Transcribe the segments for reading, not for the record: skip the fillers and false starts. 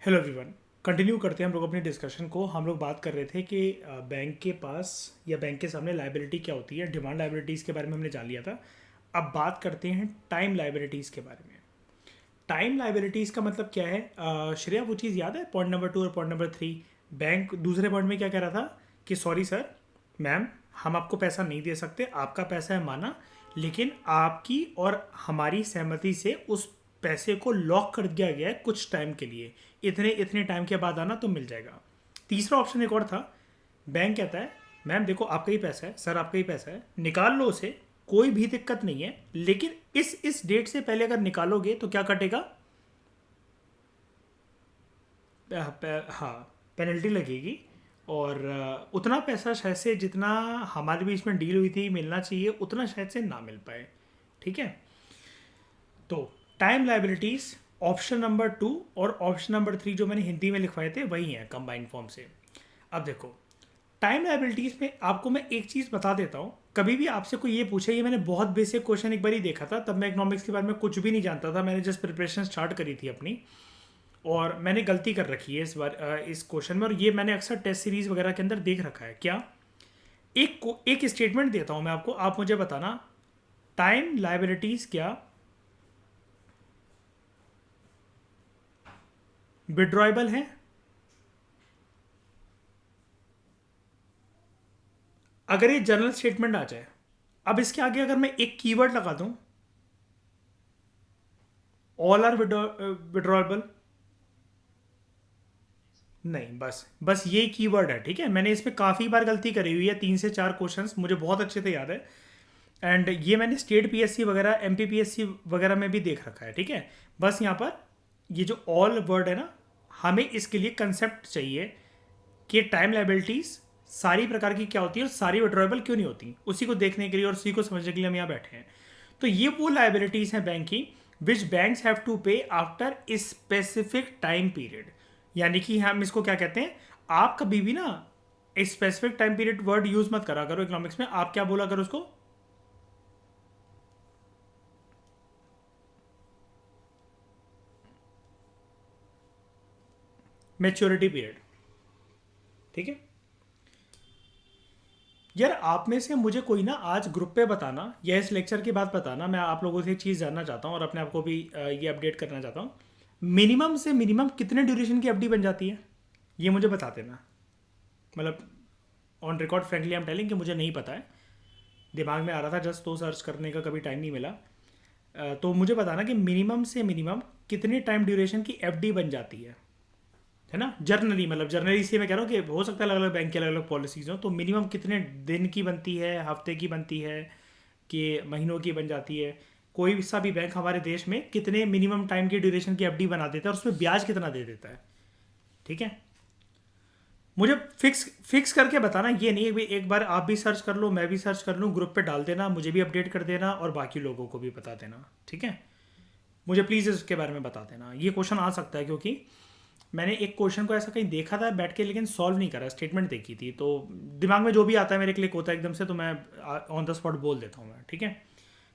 Hello everyone. Continue करते हैं हम लोग अपनी डिस्कशन को। हम लोग बात कर रहे थे कि बैंक के पास या बैंक के सामने लाइबिलिटी क्या होती है। डिमांड लाइबिलिटीज़ के बारे में हमने जान लिया था। अब बात करते हैं टाइम लाइबिलिटीज़ के बारे में। टाइम लाइबिलिटीज़ का मतलब क्या है? श्रेया, वो चीज़ याद है पॉइंट नंबर 2 और पॉइंट नंबर 3? बैंक दूसरे पॉइंट में क्या कह रहा था कि सॉरी सर, मैम, हम आपको पैसा नहीं दे सकते, आपका पैसा है माना, लेकिन आपकी और हमारी सहमति से उस पैसे को लॉक कर दिया गया है कुछ टाइम के लिए। इतने इतने टाइम के बाद आना तो मिल जाएगा। तीसरा ऑप्शन एक और था। बैंक कहता है मैम देखो, आपका ही पैसा है, सर आपका ही पैसा है, निकाल लो उसे, कोई भी दिक्कत नहीं है, लेकिन इस डेट से पहले अगर निकालोगे तो क्या कटेगा? हाँ, पेनल्टी लगेगी। और उतना पैसा शायद से जितना हमारे बीच में डील हुई थी मिलना चाहिए, उतना शायद से ना मिल पाए। ठीक है। तो टाइम लाइबिलिटीज ऑप्शन नंबर 2 और ऑप्शन नंबर 3 जो मैंने हिंदी में लिखवाए थे वही हैं कंबाइंड फॉर्म से। अब देखो, टाइम लाइबिलिटीज में आपको मैं एक चीज़ बता देता हूँ। कभी भी आपसे कोई ये पूछे, ये मैंने बहुत बेसिक क्वेश्चन एक बार ही देखा था, तब मैं इकोनॉमिक्स के बारे में कुछ भी नहीं जानता था, मैंने जस्ट प्रिपरेशन स्टार्ट करी थी अपनी। और मैंने गलती कर रखी है इस बार इस क्वेश्चन में, और ये मैंने अक्सर टेस्ट सीरीज वगैरह के अंदर देख रखा है। क्या? एक स्टेटमेंट देता हूँ मैं आपको, आप मुझे बताना टाइम लाइबिलिटीज क्या विड्रॉएबल है? अगर ये जनरल स्टेटमेंट आ जाए, अब इसके आगे अगर मैं एक कीवर्ड लगा दूं, ऑल आर विड्रॉएबल, नहीं, बस बस ये कीवर्ड है। ठीक है, मैंने इसमें काफ़ी बार गलती करी हुई है, 3 से 4 क्वेश्चंस मुझे बहुत अच्छे से याद है। एंड ये मैंने स्टेट पीएससी वगैरह, एमपीपीएससी वगैरह में भी देख रखा है। ठीक है, बस यहाँ पर ये जो ऑल वर्ड है ना, हमें इसके लिए कंसेप्ट चाहिए कि टाइम लाइबिलिटीज सारी प्रकार की क्या होती है और सारी विड्रॉएबल क्यों नहीं होती, उसी को देखने के लिए और उसी को समझने के लिए हम यहाँ बैठे हैं। तो ये वो लाइबिलिटीज हैं बैंक की विच बैंक्स हैव टू पे आफ्टर स्पेसिफिक टाइम पीरियड। यानी कि हम इसको क्या कहते हैं, आप कभी भी ना specific time period word use मत करा करो इकोनॉमिक्स में। आप क्या बोला करो उसको? Maturity period. ठीक है यार, आप में से मुझे कोई ना आज ग्रुप पे बताना या इस लेक्चर के बाद बताना, मैं आप लोगों से एक चीज़ जानना चाहता हूँ और अपने आप को भी ये अपडेट करना चाहता हूँ। मिनिमम से मिनिमम कितने ड्यूरेशन की एफडी बन जाती है, ये मुझे बता देना। मतलब on record frankly I am telling कि मुझे नहीं पता है, दिमाग में आ रहा था जस्ट, तो सर्च करने का कभी टाइम नहीं मिला। तो मुझे बताना कि मिनिमम से मिनिमम कितने टाइम ड्यूरेशन की एफडी बन जाती है ना? जर्नली, मतलब जर्नली से मैं कह रहा हूँ कि हो सकता है अलग अलग बैंक की अलग अलग पॉलिसीज हो, तो मिनिमम कितने दिन की बनती है, हफ्ते की बनती है, कि महीनों की बन जाती है? कोई सा भी बैंक हमारे देश में कितने मिनिमम टाइम की ड्यूरेशन की एफडी बना देता है और उसमें ब्याज कितना दे देता है? ठीक है, मुझे फिक्स फिक्स करके बताना, ये नहीं है एक बार आप भी सर्च कर लो, मैं भी सर्च कर लूँ, ग्रुप पे डाल देना, मुझे भी अपडेट कर देना और बाकी लोगों को भी बता देना। ठीक है, मुझे प्लीज़ इसके बारे में बता देना। ये क्वेश्चन आ सकता है क्योंकि मैंने एक क्वेश्चन को ऐसा कहीं देखा था बैठ के, लेकिन सॉल्व नहीं करा, स्टेटमेंट देखी थी, तो दिमाग में जो भी आता है मेरे क्लिक होता है एकदम से, तो मैं ऑन द स्पॉट बोल देता हूँ मैं। ठीक है,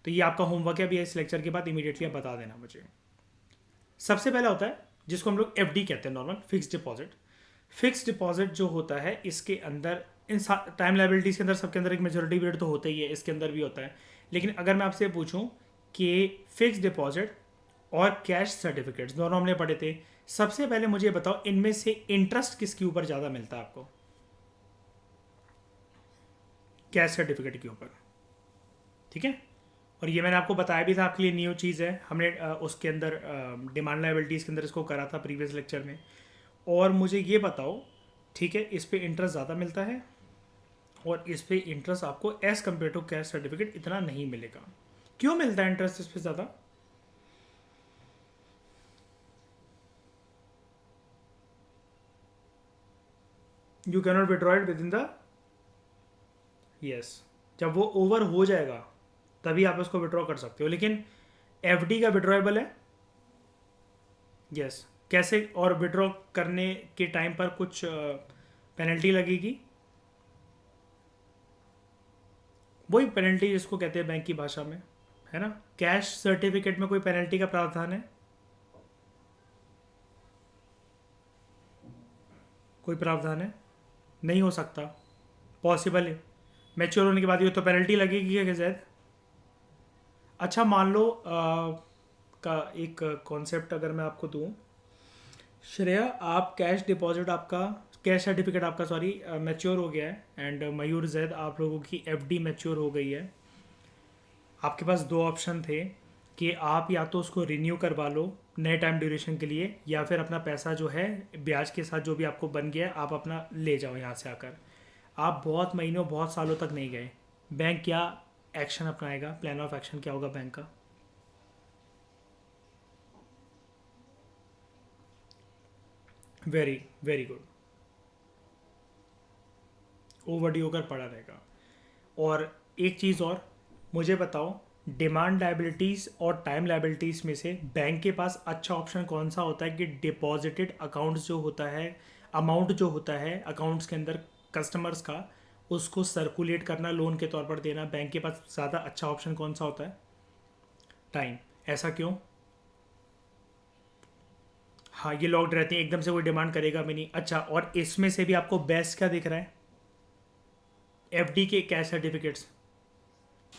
तो ये आपका होमवर्क है अभी इस लेक्चर के बाद, इमीडिएटली आप बता देना मुझे। सबसे पहला होता है जिसको हम लोग एफडी कहते हैं, normal fix deposit. Fix deposit जो होता है इसके अंदर, इन टाइम लाइबिलिटीज़ के अंदर सबके अंदर एक मेजोरिटी पीरियड तो होता ही है, इसके अंदर भी होता है। लेकिन अगर मैं आपसे पूछूं कि फिक्स डिपॉजिट और कैश सर्टिफिकेट्स दोनों हमने पढ़े थे, सबसे पहले मुझे बताओ इनमें से इंटरेस्ट किसके ऊपर ज़्यादा मिलता है आपको? कैश सर्टिफिकेट के ऊपर। ठीक है, और ये मैंने आपको बताया भी था, आपके लिए न्यू चीज़ है, हमने उसके अंदर डिमांड लाइबिलिटीज़ के अंदर इसको करा था प्रीवियस लेक्चर में। और मुझे ये बताओ, ठीक है, इस पे इंटरेस्ट ज़्यादा मिलता है और इस पे इंटरेस्ट आपको as compared to cash certificate इतना नहीं मिलेगा। क्यों मिलता है इंटरेस्ट इस पे ज़्यादा? You cannot withdraw it with in the, yes, जब वो ओवर हो जाएगा तभी आप उसको विड्रॉ कर सकते हो, लेकिन एफडी का विड्रॉएबल है। यस, कैसे? और विड्रॉ करने के टाइम पर कुछ पेनल्टी लगेगी, वही पेनल्टी जिसको कहते हैं बैंक की भाषा में, है ना? कैश सर्टिफिकेट में कोई पेनल्टी का प्रावधान है? कोई प्रावधान है? नहीं हो सकता, पॉसिबल है। मैच्योर होने के बाद ये तो पेनल्टी लगेगी क्या जैद? अच्छा मान लो का एक कॉन्सेप्ट अगर मैं आपको दूं, श्रेया, आप कैश डिपॉजिट आपका, कैश सर्टिफिकेट आपका सॉरी मैच्योर हो गया है, एंड मयूर जैद आप लोगों की एफडी मैच्योर हो गई है। आपके पास दो ऑप्शन थे कि आप या तो उसको रिन्यू करवा लो नए टाइम ड्यूरेशन के लिए, या फिर अपना पैसा जो है ब्याज के साथ जो भी आपको बन गया है आप अपना ले जाओ यहाँ से आकर। आप बहुत महीनों बहुत सालों तक नहीं गए, बैंक क्या एक्शन अपनाएगा? प्लान ऑफ एक्शन क्या होगा बैंक का? Very very good. ओवरड्यू होकर पड़ा रहेगा। और एक चीज़ और, मुझे बताओ, डिमांड लाइबिलिटीज़ और टाइम लाइबिलिटीज़ में से बैंक के पास अच्छा ऑप्शन कौन सा होता है कि डिपॉजिटेड अकाउंट्स जो होता है, अमाउंट जो होता है अकाउंट्स के अंदर कस्टमर्स का, उसको सर्कुलेट करना, लोन के तौर पर देना, बैंक के पास ज़्यादा अच्छा ऑप्शन कौन सा होता है? टाइम। ऐसा क्यों? हाँ, ये लॉक्ड रहते हैं, एकदम से कोई डिमांड करेगा भी नहीं। अच्छा, और इसमें से भी आपको बेस्ट क्या दिख रहा है? एफडी के कैश सर्टिफिकेट्स,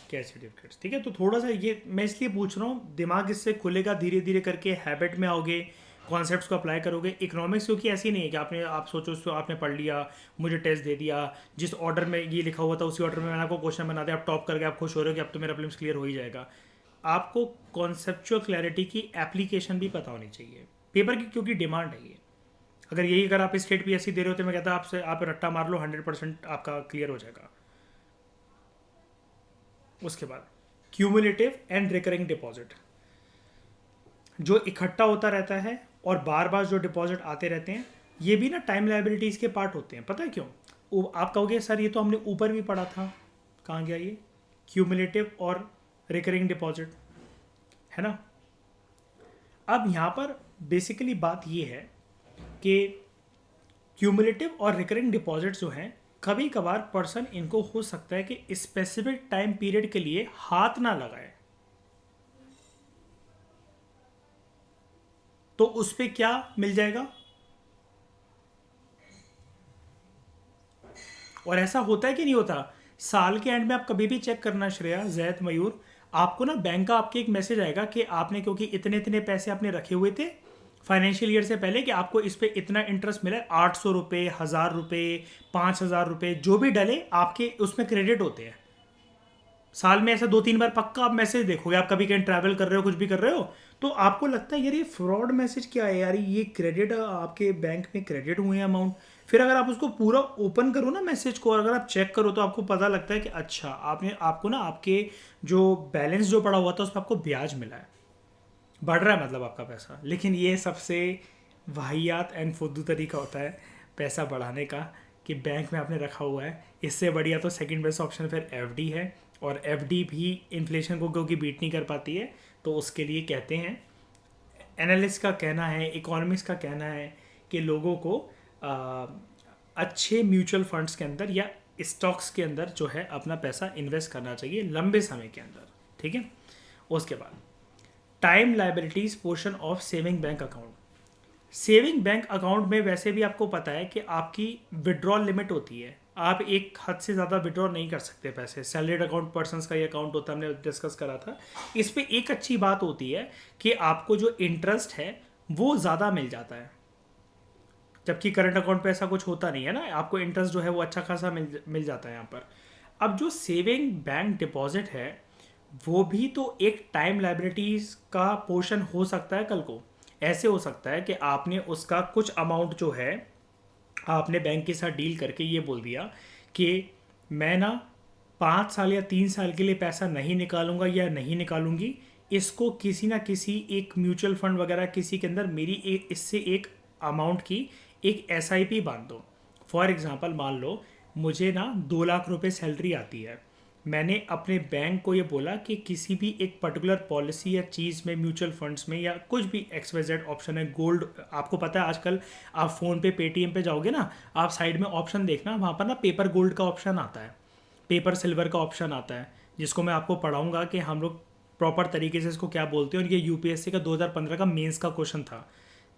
कैश सर्टिफिकेट्स, ठीक है। तो थोड़ा सा ये मैं इसलिए पूछ रहा हूँ, दिमाग इससे खुलेगा, धीरे धीरे करके हैबिट में आओगे, कॉन्सेप्ट्स को अप्लाई करोगे। इकोनॉमिक्स क्योंकि ऐसी नहीं है कि आप सोचो उसको आपने पढ़ लिया, मुझे टेस्ट दे दिया, जिस ऑर्डर में ये लिखा हुआ था उसी ऑर्डर में मैंने आपको क्वेश्चन बना दिया, आप टॉप करके आप खुश हो रहे हो कि अब तो मेरा प्रीलिम्स क्लियर हो ही जाएगा। आपको कॉन्सेप्चुअल क्लैरिटी की एप्लीकेशन भी पता होनी चाहिए पेपर की, क्योंकि डिमांड है ये। अगर आप स्टेट पीएससी दे रहे हो तो मैं कहता आपसे आप रट्टा मार लो, 100% आपका क्लियर हो जाएगा। उसके बाद क्यूमुलेटिव एंड रिकरिंग डिपॉजिट, जो इकट्ठा होता रहता है और बार बार जो डिपॉजिट आते रहते हैं, ये भी ना टाइम लाइबिलिटीज के पार्ट होते हैं। पता है क्यों? आप कहोगे सर ये तो हमने ऊपर भी पढ़ा था, कहाँ गया ये क्यूमुलेटिव और रिकरिंग डिपॉजिट, है ना। अब यहाँ पर बेसिकली बात ये है कि क्यूमुलेटिव और रिकरिंग डिपॉजिट जो हैं, कभी कभार पर्सन इनको हो सकता है कि स्पेसिफिक टाइम पीरियड के लिए हाथ ना लगाए, तो उस पर क्या मिल जाएगा? और ऐसा होता है कि नहीं होता? साल के एंड में आप कभी भी चेक करना श्रेया, जैद, मयूर, आपको ना बैंक का आपके एक मैसेज आएगा कि आपने, क्योंकि इतने इतने पैसे आपने रखे हुए थे फाइनेंशियल ईयर से पहले, कि आपको इस पर इतना इंटरेस्ट मिला है, 800 रुपये, 1000 रुपये, 5000 रुपये, जो भी डले आपके उसमें क्रेडिट होते हैं। साल में ऐसा 2-3 बार पक्का आप मैसेज देखोगे, आप कभी कहीं ट्रैवल कर रहे हो, कुछ भी कर रहे हो, तो आपको लगता है यार ये फ्रॉड मैसेज क्या है यार, ये क्रेडिट आपके बैंक में क्रेडिट हुए हैं अमाउंट। फिर अगर आप उसको पूरा ओपन करो ना मैसेज को, और अगर आप चेक करो तो आपको पता लगता है कि अच्छा आपको ना आपके जो बैलेंस जो पड़ा हुआ था उस पर आपको ब्याज मिला है, बढ़ रहा है मतलब आपका पैसा। लेकिन ये सबसे वाहियात एंड फुद्दू तरीका होता है पैसा बढ़ाने का, कि बैंक में आपने रखा हुआ है। इससे बढ़िया तो सेकंड बेस्ट ऑप्शन फिर एफडी है, और एफडी भी इन्फ्लेशन को क्योंकि बीट नहीं कर पाती है, तो उसके लिए कहते हैं, एनालिस्ट का कहना है, इकोनॉमिस्ट का कहना है कि लोगों को अच्छे म्यूचुअल फंड्स के अंदर या स्टॉक्स के अंदर जो है अपना पैसा इन्वेस्ट करना चाहिए लंबे समय के अंदर, ठीक है। उसके बाद time liabilities portion of saving bank account. Saving bank account में वैसे भी आपको पता है कि आपकी विड्रॉल लिमिट होती है, आप एक हद से ज़्यादा विड्रॉ नहीं कर सकते पैसे। सैलरीड अकाउंट पर्सनस का ये अकाउंट होता है, हमने डिस्कस करा था। इस पे एक अच्छी बात होती है कि आपको जो इंटरेस्ट है वो ज़्यादा मिल जाता है, जबकि करंट अकाउंट पे ऐसा कुछ होता नहीं है ना, आपको इंटरेस्ट जो है वो अच्छा खासा मिल जाता है यहाँ पर। अब जो सेविंग बैंक डिपॉजिट है वो भी तो एक टाइम लाइबिलिटीज का पोर्शन हो सकता है। कल को ऐसे हो सकता है कि आपने उसका कुछ अमाउंट जो है आपने बैंक के साथ डील करके ये बोल दिया कि मैं ना 5 साल या 3 साल के लिए पैसा नहीं निकालूंगा या नहीं निकालूंगी, इसको किसी ना किसी एक म्यूचुअल फंड वगैरह किसी के अंदर मेरी इससे एक अमाउंट की एक एसआईपी बांध दो। फॉर एग्जांपल मान लो मुझे ना 2 लाख रुपए सैलरी आती है, मैंने अपने बैंक को ये बोला कि किसी भी एक पर्टिकुलर पॉलिसी या चीज़ में, म्यूचुअल फंड्स में या कुछ भी XYZ ऑप्शन है, गोल्ड, आपको पता है आजकल आप फ़ोन पे पेटीएम पे जाओगे ना, आप साइड में ऑप्शन देखना, वहाँ पर ना पेपर गोल्ड का ऑप्शन आता है, पेपर सिल्वर का ऑप्शन आता है, जिसको मैं आपको पढ़ाऊँगा कि हम लोग प्रॉपर तरीके से इसको क्या बोलते हैं। और ये यूपीएससी का 2015 का मेंस का क्वेश्चन था,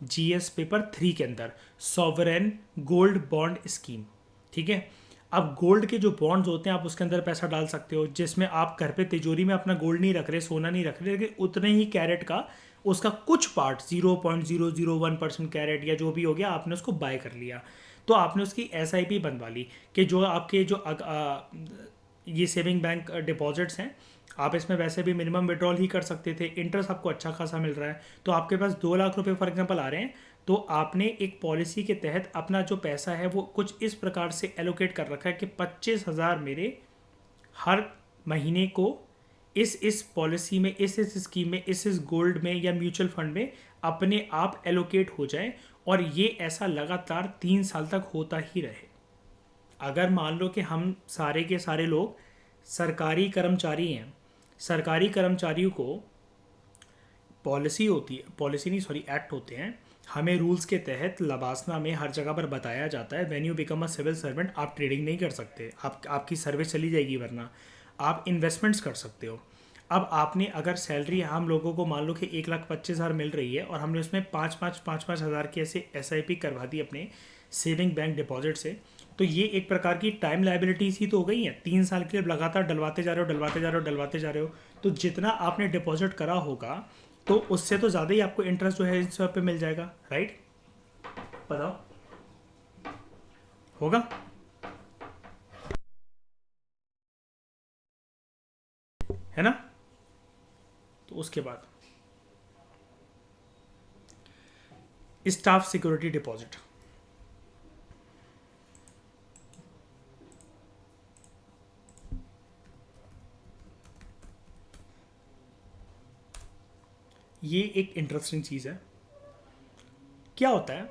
जीएस पेपर 3 के अंदर, सॉवरेन गोल्ड बॉन्ड स्कीम। ठीक है, अब गोल्ड के जो बॉन्ड्स होते हैं आप उसके अंदर पैसा डाल सकते हो, जिसमें आप घर पे तिजोरी में अपना गोल्ड नहीं रख रहे, सोना नहीं रख रहे, लेकिन उतने ही कैरेट का उसका कुछ पार्ट 0.001% कैरेट या जो भी हो गया आपने उसको बाय कर लिया, तो आपने उसकी एसआईपी बनवा ली कि जो आपके जो ये सेविंग बैंक डिपॉजिट्स हैं आप इसमें वैसे भी मिनिमम विड्रॉल ही कर सकते थे, इंटरेस्ट आपको अच्छा खासा मिल रहा है, तो आपके पास 2 लाख रुपए फॉर एग्जांपल आ रहे हैं, तो आपने एक पॉलिसी के तहत अपना जो पैसा है वो कुछ इस प्रकार से एलोकेट कर रखा है कि 25,000 मेरे हर महीने को इस पॉलिसी में, इस स्कीम में, इस गोल्ड में या म्यूचुअल फंड में अपने आप एलोकेट हो जाए, और ये ऐसा लगातार 3 साल तक होता ही रहे। अगर मान लो कि हम सारे के सारे लोग सरकारी कर्मचारी हैं, सरकारी कर्मचारियों को पॉलिसी होती है, पॉलिसी नहीं सॉरी एक्ट होते हैं, हमें रूल्स के तहत लबासना में हर जगह पर बताया जाता है when you become a civil servant आप ट्रेडिंग नहीं कर सकते, आपकी सर्विस चली जाएगी, वरना आप इन्वेस्टमेंट्स कर सकते हो। अब आपने अगर सैलरी हम लोगों को मान लो कि 1,25,000 मिल रही है और हमने उसमें 5-5 हज़ार की ऐसे एसआईपी करवा दी अपने सेविंग बैंक डिपॉजिट से, तो ये एक प्रकार की टाइम लाइबिलिटीज ही तो हो गई है। 3 साल के लिए लगातार डलवाते जा रहे हो, डलवाते जा रहे हो, डलवाते जा रहे हो, तो जितना आपने डिपॉजिट करा होगा तो उससे तो ज़्यादा ही आपको इंटरेस्ट जो है इस सब पे मिल जाएगा, राइट? बताओ, होगा? है ना? तो उसके बाद स्टाफ सिक्योरिटी डिपॉजिट, ये एक इंटरेस्टिंग चीज़ है। क्या होता है,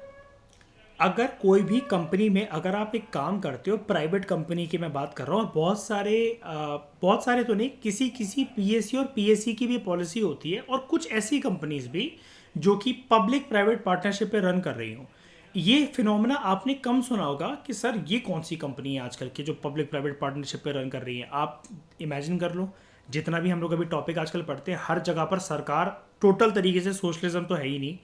अगर कोई भी कंपनी में अगर आप एक काम करते हो, प्राइवेट कंपनी की मैं बात कर रहा हूँ, बहुत सारे तो नहीं, किसी किसी पीएससी और पीएससी की भी पॉलिसी होती है, और कुछ ऐसी कंपनीज भी जो कि पब्लिक प्राइवेट पार्टनरशिप पे रन कर रही हो। ये फिनोमेना आपने कम सुना होगा कि सर ये कौन सी कंपनी है आजकल की जो पब्लिक प्राइवेट पार्टनरशिप पे रन कर रही है। आप इमेजिन कर लो, जितना भी हम लोग अभी टॉपिक आजकल पढ़ते हैं, हर जगह पर सरकार टोटल तरीके से, सोशलिज्म तो है ही नहीं,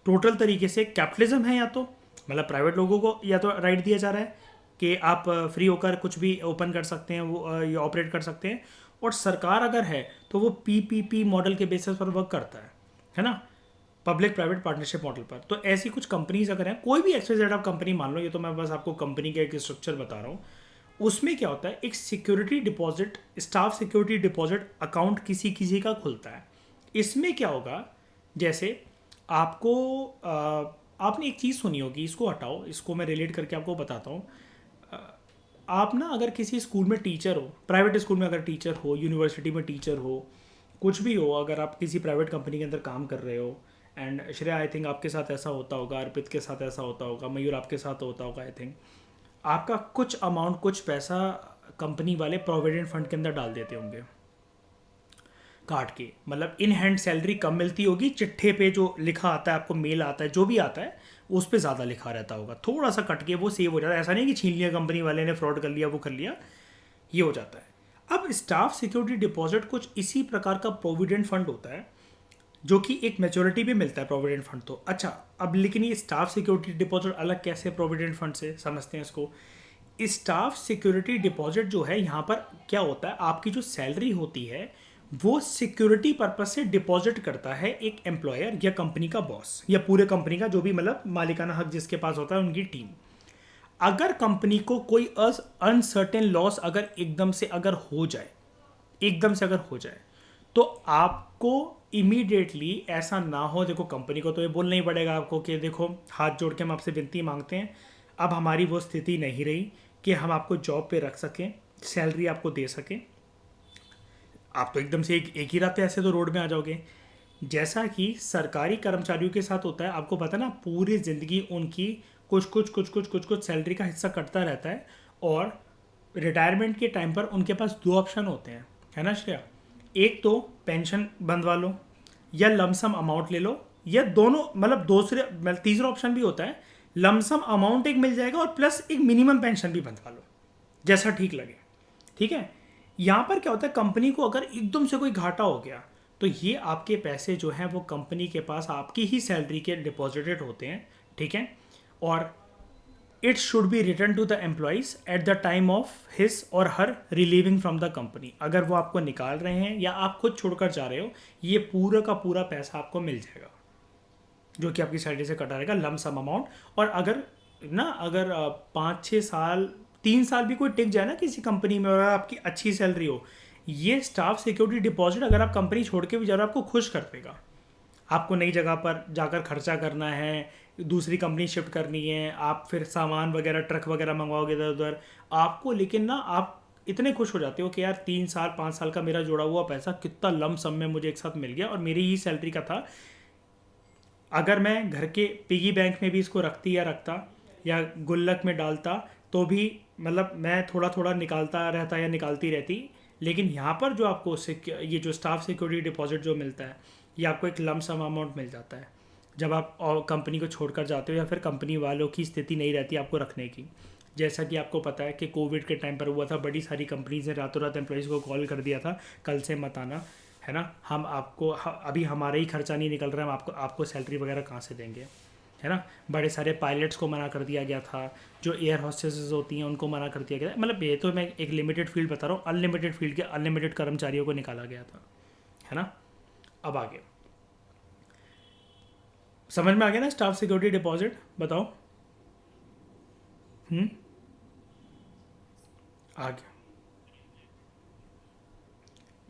टोटल तरीके से कैपिटलिज्म है, या तो मतलब प्राइवेट लोगों को या तो राइट दिया जा रहा है कि आप फ्री होकर कुछ भी ओपन कर सकते हैं, वो या ऑपरेट कर सकते हैं, और सरकार अगर है तो वो पीपीपी मॉडल के बेसिस पर वर्क करता है ना, पब्लिक प्राइवेट पार्टनरशिप मॉडल पर। तो ऐसी कुछ कंपनीज अगर हैं, कोई भी एक्सवाइजेड आप कंपनी मान लो, ये तो मैं बस आपको कंपनी का एक स्ट्रक्चर बता रहा हूँ, उसमें क्या होता है, एक security deposit, staff security deposit account किसी किसी का खुलता है। इसमें क्या होगा, जैसे आपको आपने एक चीज़ सुनी होगी, इसको हटाओ, इसको मैं रिलेट करके आपको बताता हूँ। आप ना अगर किसी स्कूल में टीचर हो, प्राइवेट स्कूल में अगर टीचर हो, यूनिवर्सिटी में टीचर हो, कुछ भी हो, अगर आप किसी प्राइवेट कंपनी के अंदर काम कर रहे हो, एंड श्रेया आई थिंक आपके साथ ऐसा होता होगा, अर्पित के साथ ऐसा होता होगा, मयूर आपके साथ होता होगा, आई थिंक आपका कुछ अमाउंट, कुछ पैसा कंपनी वाले प्रोविडेंट फंड के अंदर डाल देते होंगे काट के, मतलब इन हैंड सैलरी कम मिलती होगी, चिट्ठे पे जो लिखा आता है आपको, मेल आता है, जो भी आता है उस पर ज़्यादा लिखा रहता होगा, थोड़ा सा कट के वो सेव हो जाता है। ऐसा नहीं कि छीन लिया कंपनी वाले ने, फ्रॉड कर लिया, वो कर लिया, ये हो जाता है। अब स्टाफ सिक्योरिटी डिपॉजिट कुछ इसी प्रकार का प्रोविडेंट फंड होता है, जो कि एक मेच्योरिटी भी मिलता है प्रोविडेंट फंड तो। अच्छा, अब लेकिन ये स्टाफ सिक्योरिटी डिपॉजिट अलग कैसे प्रोविडेंट फंड से, समझते हैं इसको। स्टाफ सिक्योरिटी डिपॉजिट जो है, यहाँ पर क्या होता है, आपकी जो सैलरी होती है वो सिक्योरिटी पर्पज से डिपॉजिट करता है एक एम्प्लॉयर या कंपनी का बॉस, या पूरे कंपनी का जो भी मतलब मालिकाना हक जिसके पास होता है, उनकी टीम। अगर कंपनी को कोई अनसर्टेन लॉस अगर एकदम से अगर हो जाए, एकदम से अगर हो जाए, तो आपको इमीडिएटली ऐसा ना हो, देखो कंपनी को तो ये बोलना ही पड़ेगा आपको कि देखो हाथ जोड़ के हम आपसे विनती मांगते हैं, अब हमारी वो स्थिति नहीं रही कि हम आपको जॉब पे रख सकें, सैलरी आपको दे सकें, आप तो एकदम से एक ही रात पे ऐसे तो रोड में आ जाओगे। जैसा कि सरकारी कर्मचारियों के साथ होता है, आपको पता ना, पूरी ज़िंदगी उनकी कुछ सैलरी का हिस्सा कटता रहता है, और रिटायरमेंट के टाइम पर उनके पास 2 ऑप्शन होते हैं, है ना श्रेया, एक तो पेंशन बंधवा लो या लमसम अमाउंट ले लो, या दोनों, मतलब तीसरा ऑप्शन भी होता है, लमसम अमाउंट एक मिल जाएगा और प्लस एक मिनिमम पेंशन भी बंधवा लो, जैसा ठीक लगे। ठीक है, यहाँ पर क्या होता है, कंपनी को अगर एकदम से कोई घाटा हो गया तो ये आपके पैसे जो हैं वो कंपनी के पास आपकी ही सैलरी के डिपॉजिटेड होते हैं, ठीक है। और it should be return to the employees at the time of his or her relieving from the company. अगर वो आपको निकाल रहे हैं या आप खुद छोड़कर जा रहे हो, ये पूरा का पूरा पैसा आपको मिल जाएगा जो कि आपकी सैलरी से कटा रहेगा, लम सम अमाउंट। और अगर 5-6 साल 3 साल भी कोई टिक जाए ना किसी कंपनी में और आपकी अच्छी सैलरी हो, ये स्टाफ सिक्योरिटी डिपॉजिट अगर आप कंपनी छोड़ के भी जा रहे हो आपको खुश कर देगा। आपको नई जगह पर जाकर खर्चा करना है, दूसरी कंपनी शिफ्ट करनी है, आप फिर सामान वगैरह ट्रक वगैरह मंगवाओगे इधर उधर आपको, लेकिन ना आप इतने खुश हो जाते हो कि यार 3 साल 5 साल का मेरा जोड़ा हुआ पैसा कितना लम सम में मुझे एक साथ मिल गया और मेरी ही सैलरी का था। अगर मैं घर के पिगी बैंक में भी इसको रखता या गुल्लक में डालता तो भी मतलब मैं थोड़ा थोड़ा निकालता रहता या निकालती रहती, लेकिन यहाँ पर जो आपको ये जो स्टाफ सिक्योरिटी डिपॉजिट जो मिलता है ये आपको एक लम सम अमाउंट मिल जाता है जब आप कंपनी को छोड़कर जाते हो या फिर कंपनी वालों की स्थिति नहीं रहती आपको रखने की। जैसा कि आपको पता है कि कोविड के टाइम पर हुआ था, बड़ी सारी कंपनीज ने रातों रात एम्प्लॉइज़ को कॉल कर दिया था कल से मत आना, है ना, हम आपको अभी हमारा ही खर्चा नहीं निकल रहा है, हम आपको सैलरी वगैरह कहाँ से देंगे, है ना। बड़े सारे पायलट्स को मना कर दिया गया था, जो एयर हॉस्टेसेस होती हैं उनको मना कर दिया गया था। मतलब ये तो मैं एक लिमिटेड फील्ड बता रहा हूँ, अनलिमिटेड फील्ड के अनलिमिटेड कर्मचारियों को निकाला गया था, है ना। अब आगे समझ में आ गया ना स्टाफ सिक्योरिटी डिपॉजिट, बताओ। आगे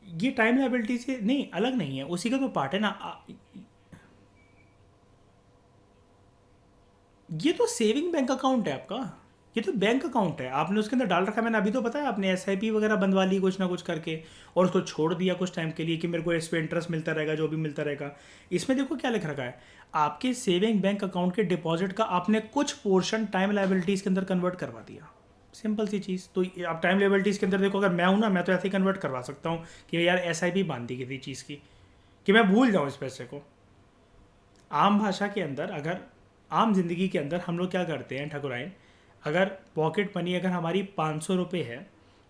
ये टाइम लायबिलिटी से नहीं अलग नहीं है, उसी का तो पार्ट है ना। ये तो सेविंग बैंक अकाउंट है आपका, ये तो बैंक अकाउंट है, आपने उसके अंदर डाल रखा है। मैंने अभी तो बताया, आपने एसआईपी वगैरह बनवा ली कुछ ना कुछ करके और उसको छोड़ दिया कुछ टाइम के लिए कि मेरे को इस पर इंटरेस्ट मिलता रहेगा, जो भी मिलता रहेगा। इसमें देखो क्या लिख रखा है, आपके सेविंग बैंक अकाउंट के डिपॉजिट का आपने कुछ पोर्शन टाइम लायबिलिटीज़ के अंदर कन्वर्ट करवा दिया। सिंपल सी चीज़। तो आप टाइम लायबिलिटीज़ के अंदर देखो, अगर मैं हूँ ना, मैं तो ऐसे ही कन्वर्ट करवा सकता हूँ कि यार एसआईपी बांध दी किसी चीज़ की कि मैं भूल जाऊँ इस पैसे को। आम भाषा के अंदर, अगर आम जिंदगी के अंदर हम लोग क्या करते हैं ठकुराइन, अगर पॉकेट मनी अगर हमारी 500 रुपये है,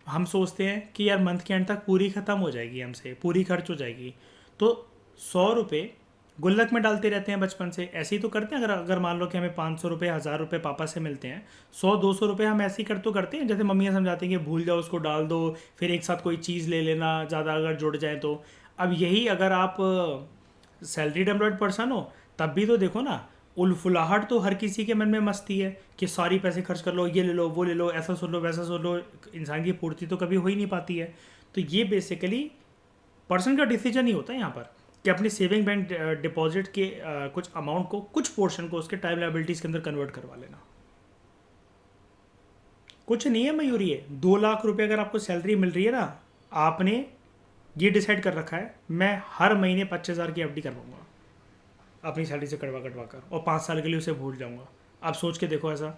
हम सोचते हैं कि यार मंथ के एंड तक पूरी ख़त्म हो जाएगी, हमसे पूरी खर्च हो जाएगी, तो 100 रुपये गुल्लक में डालते रहते हैं बचपन से। ऐसे ही तो करते हैं। अगर अगर मान लो कि हमें 500 रुपये 1000 रुपये पापा से मिलते हैं, 100-200 रुपये हम ऐसे ही करते हैं, जैसे मम्मियाँ समझाती हैं कि भूल जाओ उसको डाल दो, फिर एक साथ कोई चीज़ ले लेना ज़्यादा अगर जुड़ जाए तो। अब यही अगर आप सैलरीड एम्प्लॉयड पर्सन हो तब भी तो देखो ना, उलफुलाहट तो हर किसी के मन में मस्ती है कि सारी पैसे खर्च कर लो, ये ले लो वो ले लो, ऐसा सोच लो वैसा सोच लो, इंसान की पूर्ति तो कभी हो ही नहीं पाती है। तो ये बेसिकली पर्सन का डिसीजन ही होता है यहाँ पर कि अपनी सेविंग बैंक डिपॉजिट के कुछ अमाउंट को, कुछ पोर्शन को उसके टाइम लायबिलिटीज़ के अंदर कन्वर्ट करवा लेना। कुछ नहीं है मयूरी, है 2 लाख रुपए अगर आपको सैलरी मिल रही है ना, आपने ये डिसाइड कर रखा है मैं हर महीने 25,000 की एफडी करवाऊंगा अपनी सैलरी से कटवा कटवा कर, और 5 साल के लिए उसे भूल जाऊंगा। आप सोच के देखो, ऐसा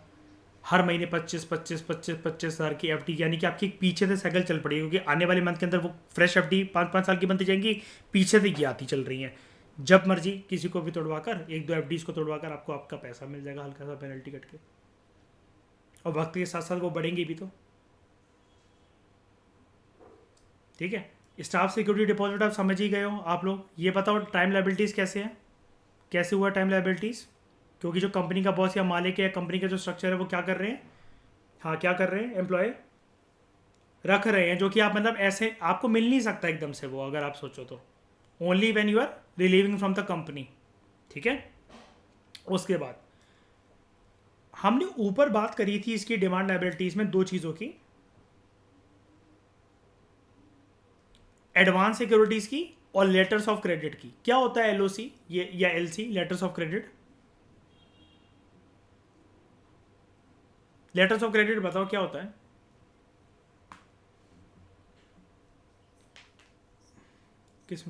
हर महीने 25,000 की एफडी, यानी कि आपकी पीछे से साइकिल चल पड़ी, क्योंकि आने वाले मंथ के अंदर वो फ्रेश एफडी 5-5 साल की बनती जाएंगी, पीछे से ये आती चल रही हैं। जब मर्जी किसी को भी तोड़वा कर, 1-2 एफडीज को तोड़वा कर आपको आपका पैसा मिल जाएगा हल्का सा पेनल्टी कट के, और वक्त के साथ साथ वो बढ़ेंगी भी तो। ठीक है, स्टाफ सिक्योरिटी डिपॉजिट आप समझ ही गए हो आप लोग। ये बताओ टाइम लायबिलिटीज़ कैसे हैं, कैसे हुआ टाइम लायबिलिटीज़, क्योंकि जो कंपनी का बॉस या मालिक है, कंपनी का जो स्ट्रक्चर है, वो क्या कर रहे हैं, हाँ क्या कर रहे हैं, एम्प्लॉय रख रहे हैं, जो कि आप मतलब ऐसे आपको मिल नहीं सकता एकदम से वो, अगर आप सोचो तो, only when you are relieving from the company. ठीक है, उसके बाद हमने ऊपर बात करी थी इसकी डिमांड लायबिलिटीज़ में 2 चीज़ों की, एडवांस सिक्योरिटीज़ की और लेटर्स ऑफ क्रेडिट की। क्या होता है एलओसी ये या LC, letters of credit? Letters of credit बताओ क्या होता है। किस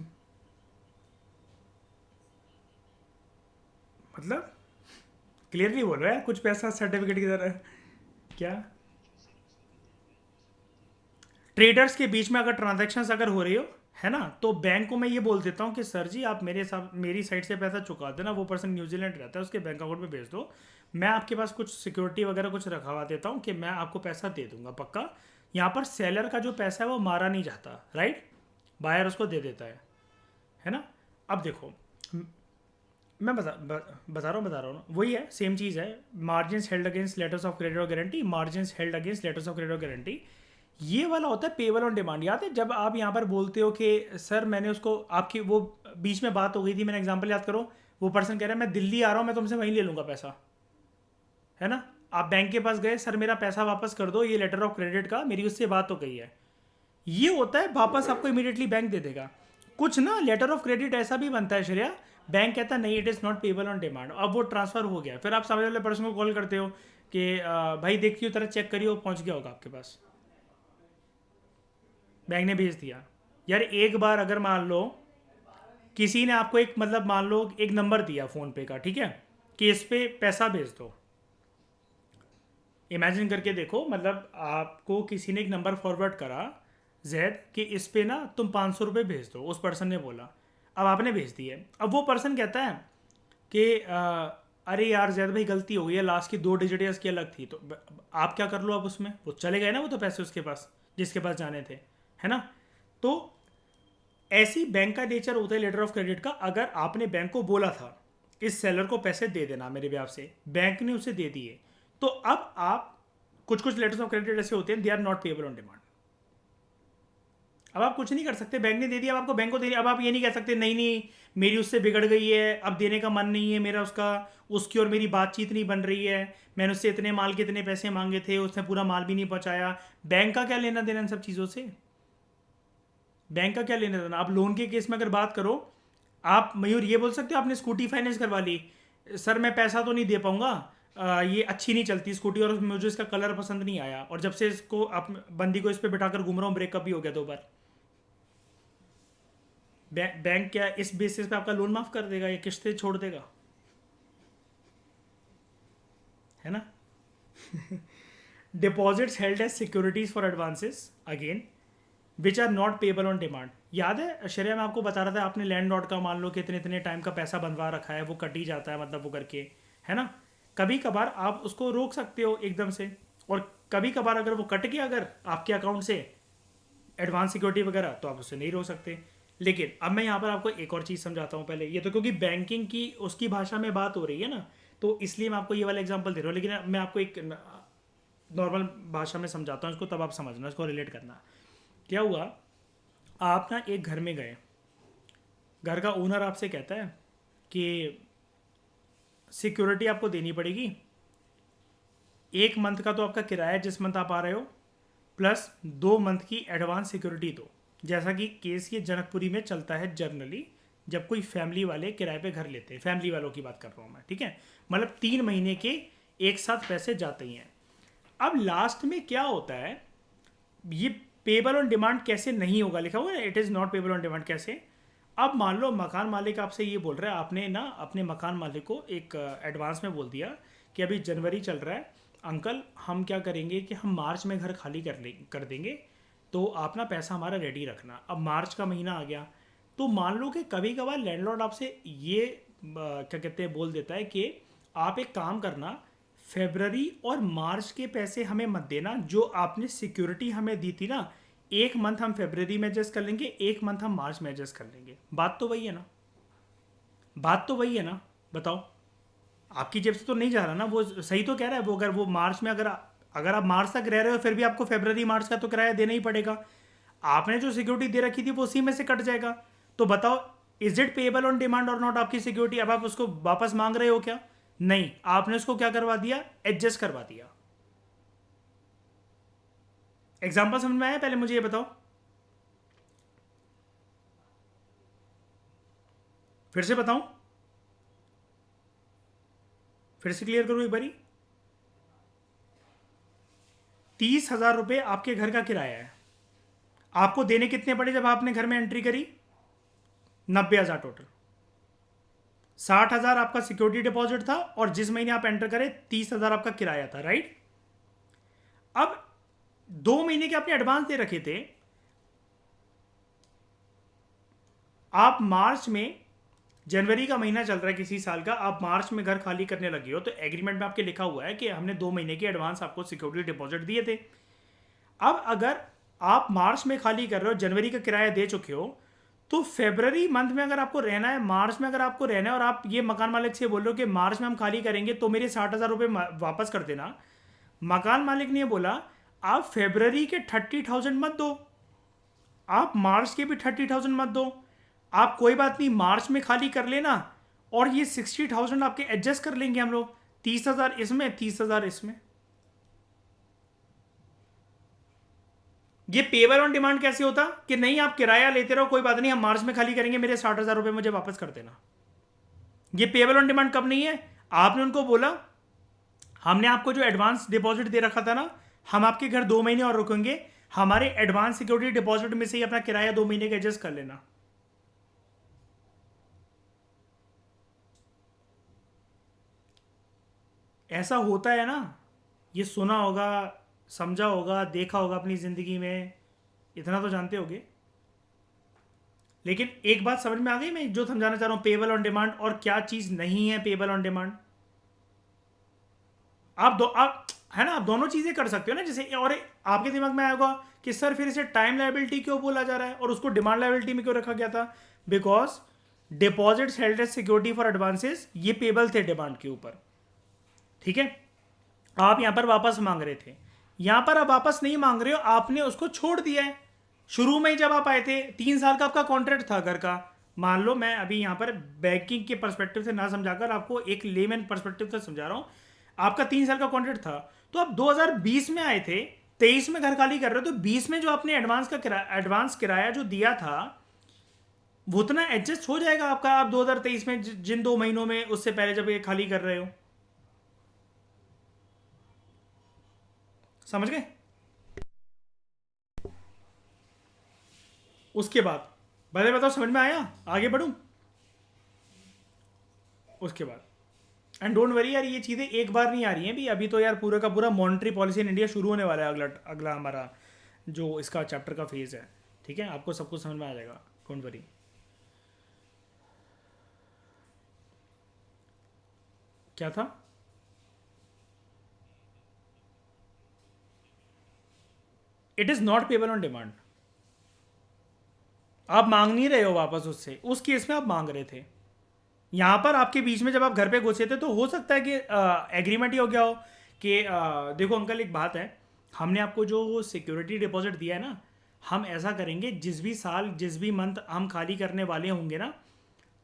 मतलब क्लियरली बोलो यार, कुछ पैसा सर्टिफिकेट की तरह क्या? ट्रेडर्स के बीच में अगर ट्रांजैक्शंस अगर हो रही हो, है ना, तो बैंक को मैं ये बोल देता हूँ कि सर जी आप मेरी साइड से पैसा चुका देना, वो पर्सन न्यूजीलैंड रहता है, उसके बैंक अकाउंट में भेज दो, मैं आपके पास कुछ सिक्योरिटी वगैरह कुछ रखवा देता हूँ कि मैं आपको पैसा दे दूंगा पक्का। यहाँ पर सेलर का जो पैसा है वो मारा नहीं जाता, राइट, बायर उसको दे देता है ना। अब देखो, मैं बता रहा हूँ ना, वही है, सेम चीज़ है। Margins held against letters of credit और guarantee, margins held against letters of credit और गारंटी, ये वाला होता है पेबल ऑन डिमांड। याद है जब आप यहाँ पर बोलते हो कि सर मैंने उसको, आपकी वो बीच में बात हो गई थी, मैंने एग्जांपल याद करो, वो पर्सन कह रहा है मैं दिल्ली आ रहा हूँ, मैं तुमसे वहीं ले लूँगा पैसा, है ना। आप बैंक के पास गए, सर मेरा पैसा वापस कर दो, ये लेटर ऑफ क्रेडिट का मेरी उससे बात हो गई है, ये होता है वापस आपको इमीडिएटली बैंक दे देगा। कुछ ना लेटर ऑफ क्रेडिट ऐसा भी बनता है श्रेया, बैंक कहता है नहीं it is not payable on demand, अब वो ट्रांसफर हो गया, फिर आप सामने वाले पर्सन को कॉल करते हो कि भाई देखियो तरह चेक करियो, पहुंच गया होगा आपके पास, बैंक ने भेज दिया। यार एक बार अगर मान लो किसी ने आपको एक मतलब मान लो एक नंबर दिया फ़ोन पे का, ठीक है, कि इस पे पैसा भेज दो, इमेजिन करके देखो, मतलब आपको किसी ने एक नंबर फॉरवर्ड करा जैद कि इस पे ना तुम 500 रुपये भेज दो, उस पर्सन ने बोला, अब आपने भेज दिए, अब वो पर्सन कहता है कि अरे यार जैद भाई गलती हो गई है, लास्ट की 2 डिजिट इसकी अलग थी, तो आप क्या कर लो, अब उसमें वो चले गए ना, वो तो पैसे उसके पास जिसके पास जाने थे, है ना। तो ऐसी बैंक का नेचर होता है लेटर ऑफ क्रेडिट का। अगर आपने बैंक को बोला था इस सेलर को पैसे दे देना मेरे ब्याह से, बैंक ने उसे दे दिए, तो अब आप, कुछ कुछ लेटर्स ऑफ क्रेडिट ऐसे होते हैं they are not payable on demand. अब आप कुछ नहीं कर सकते, बैंक ने दे दिया, अब आपको बैंक को दे दिया, अब आप ये नहीं कह सकते नहीं नहीं मेरी उससे बिगड़ गई है, अब देने का मन नहीं है मेरा उसका, उसकी और मेरी बातचीत नहीं बन रही है, मैंने उससे इतने माल के इतने पैसे मांगे थे, उसने पूरा माल भी नहीं पहुंचाया। बैंक का क्या लेना देना इन सब चीज़ों से, बैंक का क्या लेना देना। आप लोन के केस में अगर बात करो, आप मयूर ये बोल सकते हो आपने स्कूटी फाइनेंस करवा ली, सर मैं पैसा तो नहीं दे पाऊंगा, ये अच्छी नहीं चलती स्कूटी और मुझे इसका कलर पसंद नहीं आया, और जब से इसको आप बंदी को इस पर बिठाकर घूम रहा हूँ, ब्रेकअप भी हो गया 2 बार। बैंक क्या इस बेसिस पे आपका लोन माफ कर देगा या किस्तें छोड़ देगा, है ना। Deposits held as securities for advances again which are not payable on demand. याद है श्रेया मैं आपको बता रहा था, आपने लैंड लॉर्ड का मान लो कि इतने इतने टाइम का पैसा बनवा रखा है, वो कट ही जाता है मतलब वो करके, है ना। कभी कभार आप उसको रोक सकते हो एकदम से, और कभी कभार अगर वो कट गया अगर आपके अकाउंट से एडवांस सिक्योरिटी वगैरह, तो आप उससे नहीं रोक सकते। लेकिन अब मैं यहाँ पर आपको एक और चीज़ समझाता हूँ पहले, ये तो क्योंकि बैंकिंग की उसकी भाषा में बात हो रही है ना, तो इसलिए मैं आपको ये वाला एग्जांपल दे रहा हूँ, लेकिन मैं आपको एक नॉर्मल भाषा में समझाता हूँ इसको, तब आप समझना, इसको रिलेट करना। क्या हुआ, आप ना एक घर में गए, घर का ओनर आपसे कहता है कि सिक्योरिटी आपको देनी पड़ेगी, 1 मंथ का तो आपका किराया जिस मंथ आप आ रहे हो, प्लस 2 मंथ की एडवांस सिक्योरिटी दो। जैसा कि केस ये जनकपुरी में चलता है जनरली, जब कोई फैमिली वाले किराए पे घर लेते हैं, फैमिली वालों की बात कर रहा हूँ मैं, ठीक है, मतलब 3 महीने के एक साथ पैसे जाते ही हैं। अब लास्ट में क्या होता है, ये पेबल ऑन डिमांड कैसे नहीं होगा, लिखा हुआ है it is not payable on demand कैसे। अब मान लो मकान मालिक आपसे ये बोल रहा है, आपने ना अपने मकान मालिक को एक एडवांस में बोल दिया कि अभी जनवरी चल रहा है अंकल, हम क्या करेंगे कि हम मार्च में घर खाली कर देंगे, तो आप ना पैसा हमारा रेडी रखना। अब मार्च का महीना आ गया, तो मान लो कि कभी कभार लैंडलॉर्ड आपसे ये क्या कहते हैं बोल देता है कि आप एक काम करना, फेबररी और मार्च के पैसे हमें मत देना, जो आपने सिक्योरिटी हमें दी थी ना, 1 मंथ हम फेबररी में एडजस्ट कर लेंगे, 1 मंथ हम मार्च में एडजस्ट कर लेंगे। बात तो वही है ना, बात तो वही है ना, बताओ। आपकी जेब से तो नहीं जा रहा ना, वो सही तो कह रहा है वो, अगर वो मार्च में अगर आप मार्च तक रह रहे हो, फिर भी आपको फेबररी मार्च का तो किराया देना ही पड़ेगा। आपने जो सिक्योरिटी दे रखी थी वो उसी में से कट जाएगा। तो बताओ is it payable on demand और नॉट आपकी सिक्योरिटी। अब आप उसको वापस मांग रहे हो क्या, नहीं, आपने उसको क्या करवा दिया, एडजस्ट करवा दिया। एग्जाम्पल समझ में आया, पहले मुझे ये बताओ, फिर से बताऊं, फिर से क्लियर करूं एक बारी। 30,000 रुपये आपके घर का किराया है, आपको देने कितने पड़े जब आपने घर में एंट्री करी, 90,000 टोटल। 60,000 आपका सिक्योरिटी डिपॉजिट था, और जिस महीने आप एंटर करे 30,000 आपका किराया था, राइट। अब 2 महीने के आपने एडवांस दे रखे थे, आप मार्च में, जनवरी का महीना चल रहा है किसी साल का, आप मार्च में घर खाली करने लगे हो, तो एग्रीमेंट में आपके लिखा हुआ है कि हमने 2 महीने के एडवांस आपको सिक्योरिटी डिपॉजिट दिए थे। अब अगर आप मार्च में खाली कर रहे हो, जनवरी का किराया दे चुके हो, तो फेब्रवरी मंथ में अगर आपको रहना है, मार्च में अगर आपको रहना है, और आप ये मकान मालिक से बोल रहे हो कि मार्च में हम खाली करेंगे तो मेरे 60,000 रुपये वापस कर देना। मकान मालिक ने बोला आप फेब्रवरी के 30,000 मत दो, आप मार्च के भी 30,000 मत दो, आप कोई बात नहीं मार्च में खाली कर लेना, और ये 60,000 आपके एडजस्ट कर लेंगे हम लोग, 30,000 इसमें 30,000 इसमें। ये पेबल ऑन डिमांड कैसे होता कि नहीं आप किराया लेते रहो, कोई बात नहीं हम मार्च में खाली करेंगे, मेरे 60,000 रुपये मुझे वापस कर देना। ये पेबल ऑन डिमांड कब नहीं है? आपने उनको बोला हमने आपको जो एडवांस डिपॉजिट दे रखा था ना, हम आपके घर 2 महीने और रुकेंगे, हमारे एडवांस सिक्योरिटी डिपॉजिट में से ही अपना किराया 2 महीने का एडजस्ट कर लेना। ऐसा होता है ना, ये सुना होगा, समझा होगा, देखा होगा अपनी ज़िंदगी में, इतना तो जानते होगे। लेकिन एक बात समझ में आ गई मैं जो समझाना चाह रहा हूँ, पेबल ऑन डिमांड और क्या चीज़ नहीं है पेबल ऑन डिमांड। आप है ना, आप दोनों चीज़ें कर सकते हो ना। जैसे और आपके दिमाग में आएगा कि सर फिर इसे टाइम लायबिलिटी क्यों बोला जा रहा है और उसको डिमांड लायबिलिटी में क्यों रखा गया था? Because deposits held as security for advances ये पेबल थे डिमांड के ऊपर, ठीक है। आप यहां पर वापस मांग रहे थे, यहां पर आप वापस नहीं मांग रहे हो, आपने उसको छोड़ दिया है। शुरू में ही जब आप आए थे 3 साल का आपका कॉन्ट्रैक्ट था घर का, मान लो, मैं अभी यहां पर बैंकिंग के पर्सपेक्टिव से ना समझाकर आपको एक लेमैन पर्सपेक्टिव से समझा रहा हूं। आपका 3 साल का कॉन्ट्रैक्ट था, तो आप 2020 में आए थे, 23 में घर खाली कर रहे हो, तो 20 में जो आपने एडवांस किराया जो दिया था वो उतना एडजस्ट हो जाएगा आपका। आप 2023 में जिन 2 महीनों में उससे पहले जब ये खाली कर रहे हो, समझ गए? उसके बाद पहले बताओ, समझ में आया? आगे बढ़ूं उसके बाद। एंड डोंट वरी यार, ये चीज़ें एक बार नहीं आ रही हैं भी, अभी तो यार पूरा का पूरा मॉनेटरी पॉलिसी इन इंडिया शुरू होने वाला है, अगला अगला हमारा जो इसका चैप्टर का फेज़ है, ठीक है। आपको सब कुछ समझ में आ जाएगा, डोंट वरी। क्या था? It is not payable on demand. आप मांग नहीं रहे हो वापस उससे, उस केस में आप मांग रहे थे। यहाँ पर आपके बीच में जब आप घर पे घुसे थे तो हो सकता है कि एग्रीमेंट ही हो गया हो कि देखो अंकल एक बात है, हमने आपको जो सिक्योरिटी डिपॉजिट दिया है ना, हम ऐसा करेंगे जिस भी साल जिस भी मंथ हम खाली करने वाले होंगे ना,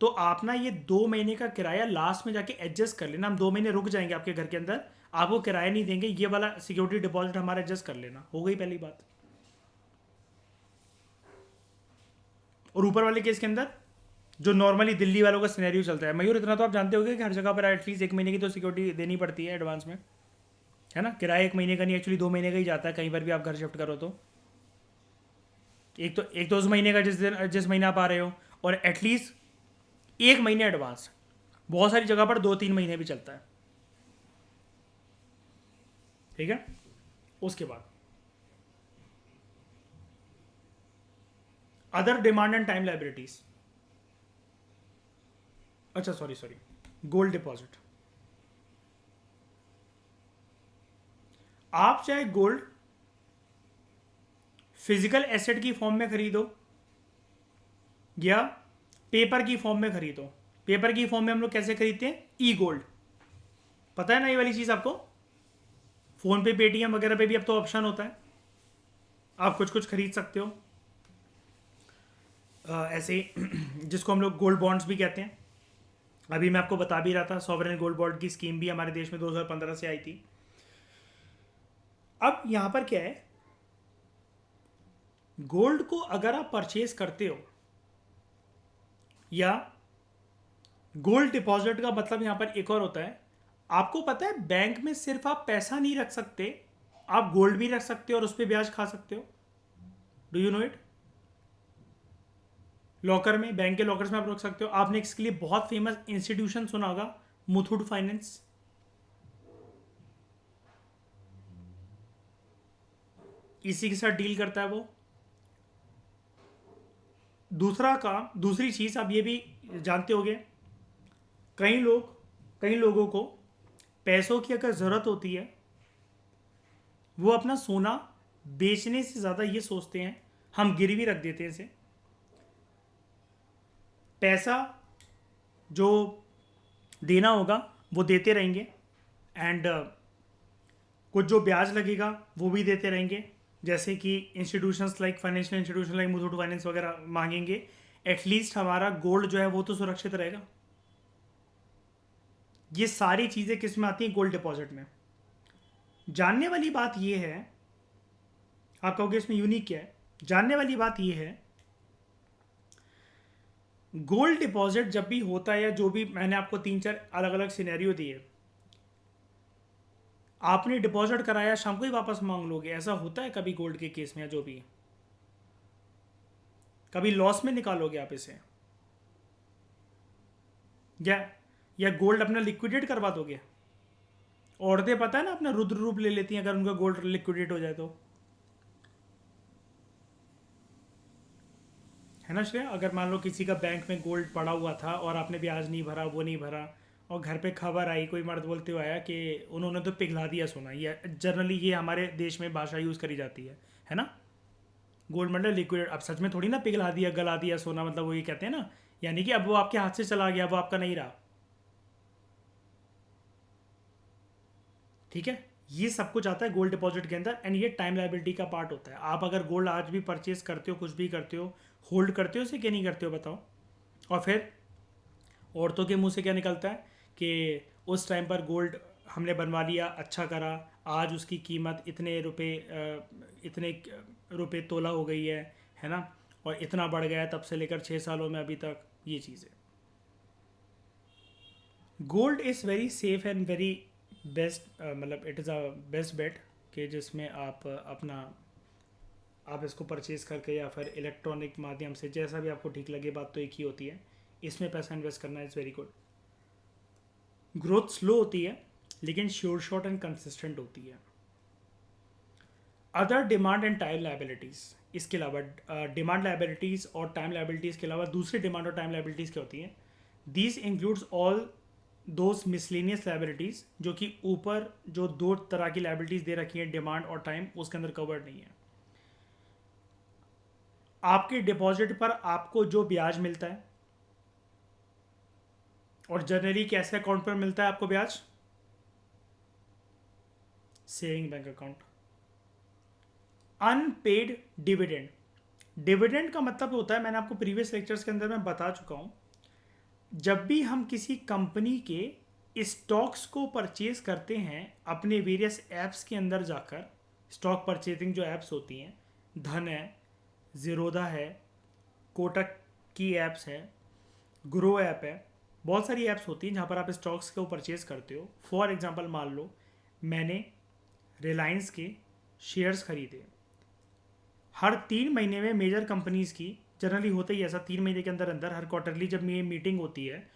तो आप ना ये 2 महीने का किराया लास्ट में जाके एडजस्ट कर लेना, हम 2 महीने रुक जाएंगे आपके घर के अंदर, आपको किराया नहीं देंगे, ये वाला सिक्योरिटी डिपॉजिट हमारा एडजस्ट कर लेना। हो गई पहली बात। और ऊपर वाले केस के अंदर जो नॉर्मली दिल्ली वालों का सिनेरियो चलता है, मयूर इतना तो आप जानते होंगे कि हर जगह पर एटलीस्ट 1 महीने की तो सिक्योरिटी देनी पड़ती है एडवांस में, है ना। किराया 1 महीने का नहीं, एक्चुअली 2 महीने का ही जाता है कहीं पर भी आप घर शिफ्ट करो तो। एक तो उस महीने का जिस महीने आप आ रहे हो, और एटलीस्ट 1 महीने एडवांस, बहुत सारी जगह पर 2-3 महीने भी चलता है, ठीक है। उसके बाद other demand and time liabilities, अच्छा सॉरी गोल्ड डिपॉजिट। आप चाहे गोल्ड फिजिकल एसेट की फॉर्म में खरीदो या पेपर की फॉर्म में खरीदो। पेपर की फॉर्म में हम लोग कैसे खरीदते हैं? ई गोल्ड, पता है ना ये वाली चीज आपको? फोन पे, पेटीएम वगैरह पे भी अब तो ऑप्शन होता है, आप कुछ कुछ खरीद सकते हो ऐसे जिसको हम लोग गोल्ड बॉन्ड्स भी कहते हैं। अभी मैं आपको बता भी रहा था, सॉवरेन गोल्ड बॉन्ड की स्कीम भी हमारे देश में 2015 से आई थी। अब यहां पर क्या है, गोल्ड को अगर आप परचेज करते हो, या गोल्ड डिपॉजिट का मतलब यहां पर एक और होता है, आपको पता है बैंक में सिर्फ आप पैसा नहीं रख सकते, आप गोल्ड भी रख सकते हो और उस पर ब्याज खा सकते हो। Do you know it? Locker में, बैंक के लॉकर्स में आप रख सकते हो। आपने इसके लिए बहुत फेमस इंस्टीट्यूशन सुना होगा, मुथूट फाइनेंस, इसी के साथ डील करता है वो। दूसरा काम, दूसरी चीज आप ये भी जानते होंगे, कई लोगों को पैसों की अगर ज़रूरत होती है, वो अपना सोना बेचने से ज़्यादा ये सोचते हैं हम गिरवी रख देते हैं इसे, पैसा जो देना होगा वो देते रहेंगे, एंड कुछ जो ब्याज लगेगा वो भी देते रहेंगे, जैसे कि institutions like financial institution like Muthoot finance वगैरह मांगेंगे। एटलीस्ट हमारा गोल्ड जो है वो तो सुरक्षित रहेगा। ये सारी चीज़ें किस में आती हैं? गोल्ड डिपॉजिट में। जानने वाली बात ये है, आप कहोगे इसमें यूनिक क्या है? जानने वाली बात ये है, गोल्ड डिपॉजिट जब भी होता है, या जो भी मैंने आपको 3-4 अलग अलग सिनेरियो दिए, आपने डिपॉजिट कराया शाम को ही वापस मांग लोगे, ऐसा होता है कभी गोल्ड के केस में? या जो भी कभी लॉस में निकालोगे आप इसे? या गोल्ड अपना लिक्विडेट करवा दोगे? औरतें पता है ना अपना रुद्र रूप ले लेती हैं अगर उनका गोल्ड लिक्विडेट हो जाए तो, है ना श्रेया? अगर मान लो किसी का बैंक में गोल्ड पड़ा हुआ था और आपने ब्याज नहीं भरा, वो नहीं भरा, और घर पे खबर आई, कोई मर्द बोलते हुए आया कि उन्होंने तो पिघला दिया सोना, ये जनरली ये हमारे देश में भाषा यूज़ करी जाती है ना? गोल्ड मतलब लिक्विड। अब सच में थोड़ी ना पिघला दिया, गला दिया सोना, मतलब वो ये कहते हैं ना, यानी कि अब वो आपके हाथ से चला गया, वो आपका नहीं रहा। ठीक है, ये सब कुछ आता है गोल्ड डिपॉजिट के अंदर, एंड ये टाइम लाइबिलिटी का पार्ट होता है। आप अगर गोल्ड आज भी परचेज करते हो, कुछ भी करते हो, होल्ड करते हो इसे कि नहीं करते हो बताओ? और फिर औरतों के मुंह से क्या निकलता है कि उस टाइम पर गोल्ड हमने बनवा लिया, अच्छा करा, आज उसकी कीमत इतने रुपए तोला हो गई है ना? और इतना बढ़ गया है तब से लेकर 6 सालों में अभी तक। ये चीज़ें, gold is very safe and very best, मतलब it is a best bet, कि जिसमें आप इसको परचेज करके या फिर इलेक्ट्रॉनिक माध्यम से, जैसा भी आपको ठीक लगे, बात तो एक ही होती है, इसमें पैसा इन्वेस्ट करना is very good. Growth slow होती है लेकिन श्योर शॉट एंड कंसिस्टेंट होती है। Other demand and time liabilities, इसके अलावा डिमांड लाइबिलिटीज़ और टाइम लाइबिलिटीज़ के अलावा दूसरी डिमांड और टाइम लाइबिलिटीज़ क्या होती हैं? These includes all those miscellaneous liabilities, जो कि ऊपर जो 2 तरह की लाइबिलिटीज़ दे रखी हैं, डिमांड और टाइम, उसके अंदर कवर्ड नहीं है। आपके डिपॉजिट पर आपको जो ब्याज मिलता है, और जनरली कैसे अकाउंट पर मिलता है आपको ब्याज? Saving bank account. Unpaid dividend, dividend का मतलब होता है, मैंने आपको प्रीवियस लेक्चर्स के अंदर मैं बता चुका हूं, जब भी हम किसी कंपनी के स्टॉक्स को परचेज करते हैं अपने वेरियस ऐप्स के अंदर जाकर, स्टॉक परचेजिंग जो ऐप्स होती हैं, धन है, ज़ीरोधा है, कोटक की ऐप्स है, ग्रो ऐप है, बहुत सारी ऐप्स होती हैं जहाँ पर आप स्टॉक्स को परचेज करते हो। फॉर एग्जांपल मान लो मैंने रिलायंस के शेयर्स खरीदे, हर 3 महीने में मेजर कंपनीज की, जनरली होता ही ऐसा, 3 महीने के अंदर अंदर हर क्वार्टरली जब ये मीटिंग होती है,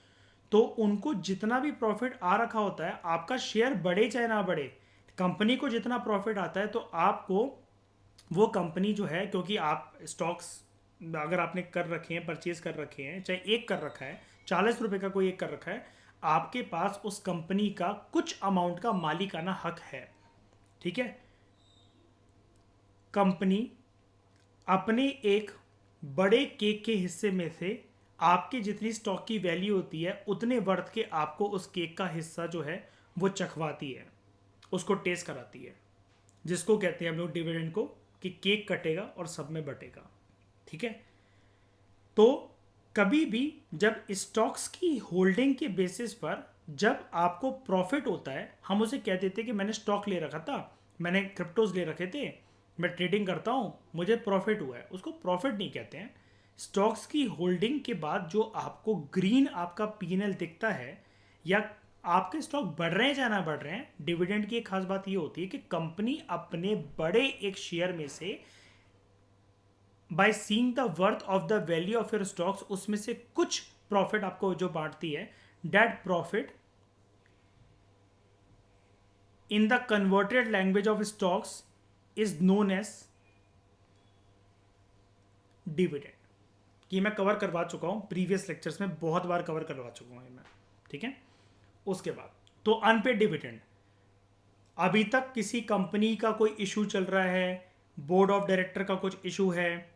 तो उनको जितना भी प्रॉफिट आ रखा होता है, आपका शेयर बढ़े चाहे ना बढ़े, कंपनी को जितना प्रॉफिट आता है तो आपको वो कंपनी जो है, क्योंकि आप स्टॉक्स अगर आपने कर रखे हैं, परचेज कर रखे हैं, चाहे एक कर रखा है, 40 रुपये का कोई एक कर रखा है, आपके पास उस कंपनी का कुछ अमाउंट का मालिकाना हक है। ठीक है, कंपनी अपने एक बड़े केक के हिस्से में से आपके जितनी स्टॉक की वैल्यू होती है उतने वर्थ के आपको उस केक का हिस्सा जो है वो चखवाती है, उसको टेस्ट कराती है, जिसको कहते हैं हम लोग डिविडेंड को, कि केक कटेगा और सब में बटेगा। ठीक है, तो कभी भी जब स्टॉक्स की होल्डिंग के बेसिस पर जब आपको प्रॉफिट होता है, हम उसे कह देते हैं कि मैंने स्टॉक ले रखा था, मैंने क्रिप्टोज ले रखे थे, मैं ट्रेडिंग करता हूँ, मुझे प्रॉफिट हुआ है, उसको प्रॉफिट नहीं कहते हैं। स्टॉक्स की होल्डिंग के बाद जो आपको ग्रीन आपका पीएनएल दिखता है, या आपके स्टॉक बढ़ रहे हैं चाहे ना बढ़ रहे हैं, डिविडेंड की एक खास बात ये होती है कि कंपनी अपने बड़े एक शेयर में से, by seeing the worth of the value of your stocks, उसमें से कुछ प्रॉफिट आपको जो बांटती है, that profit in the converted language of stocks is known as dividend. ये मैं कवर करवा चुका हूं प्रीवियस लेक्चर्स में, बहुत बार कवर करवा चुका हूं मैं। ठीक है, उसके बाद तो अनपेड डिविडेंड, अभी तक किसी कंपनी का कोई इशू चल रहा है, बोर्ड ऑफ डायरेक्टर का कुछ इशू है,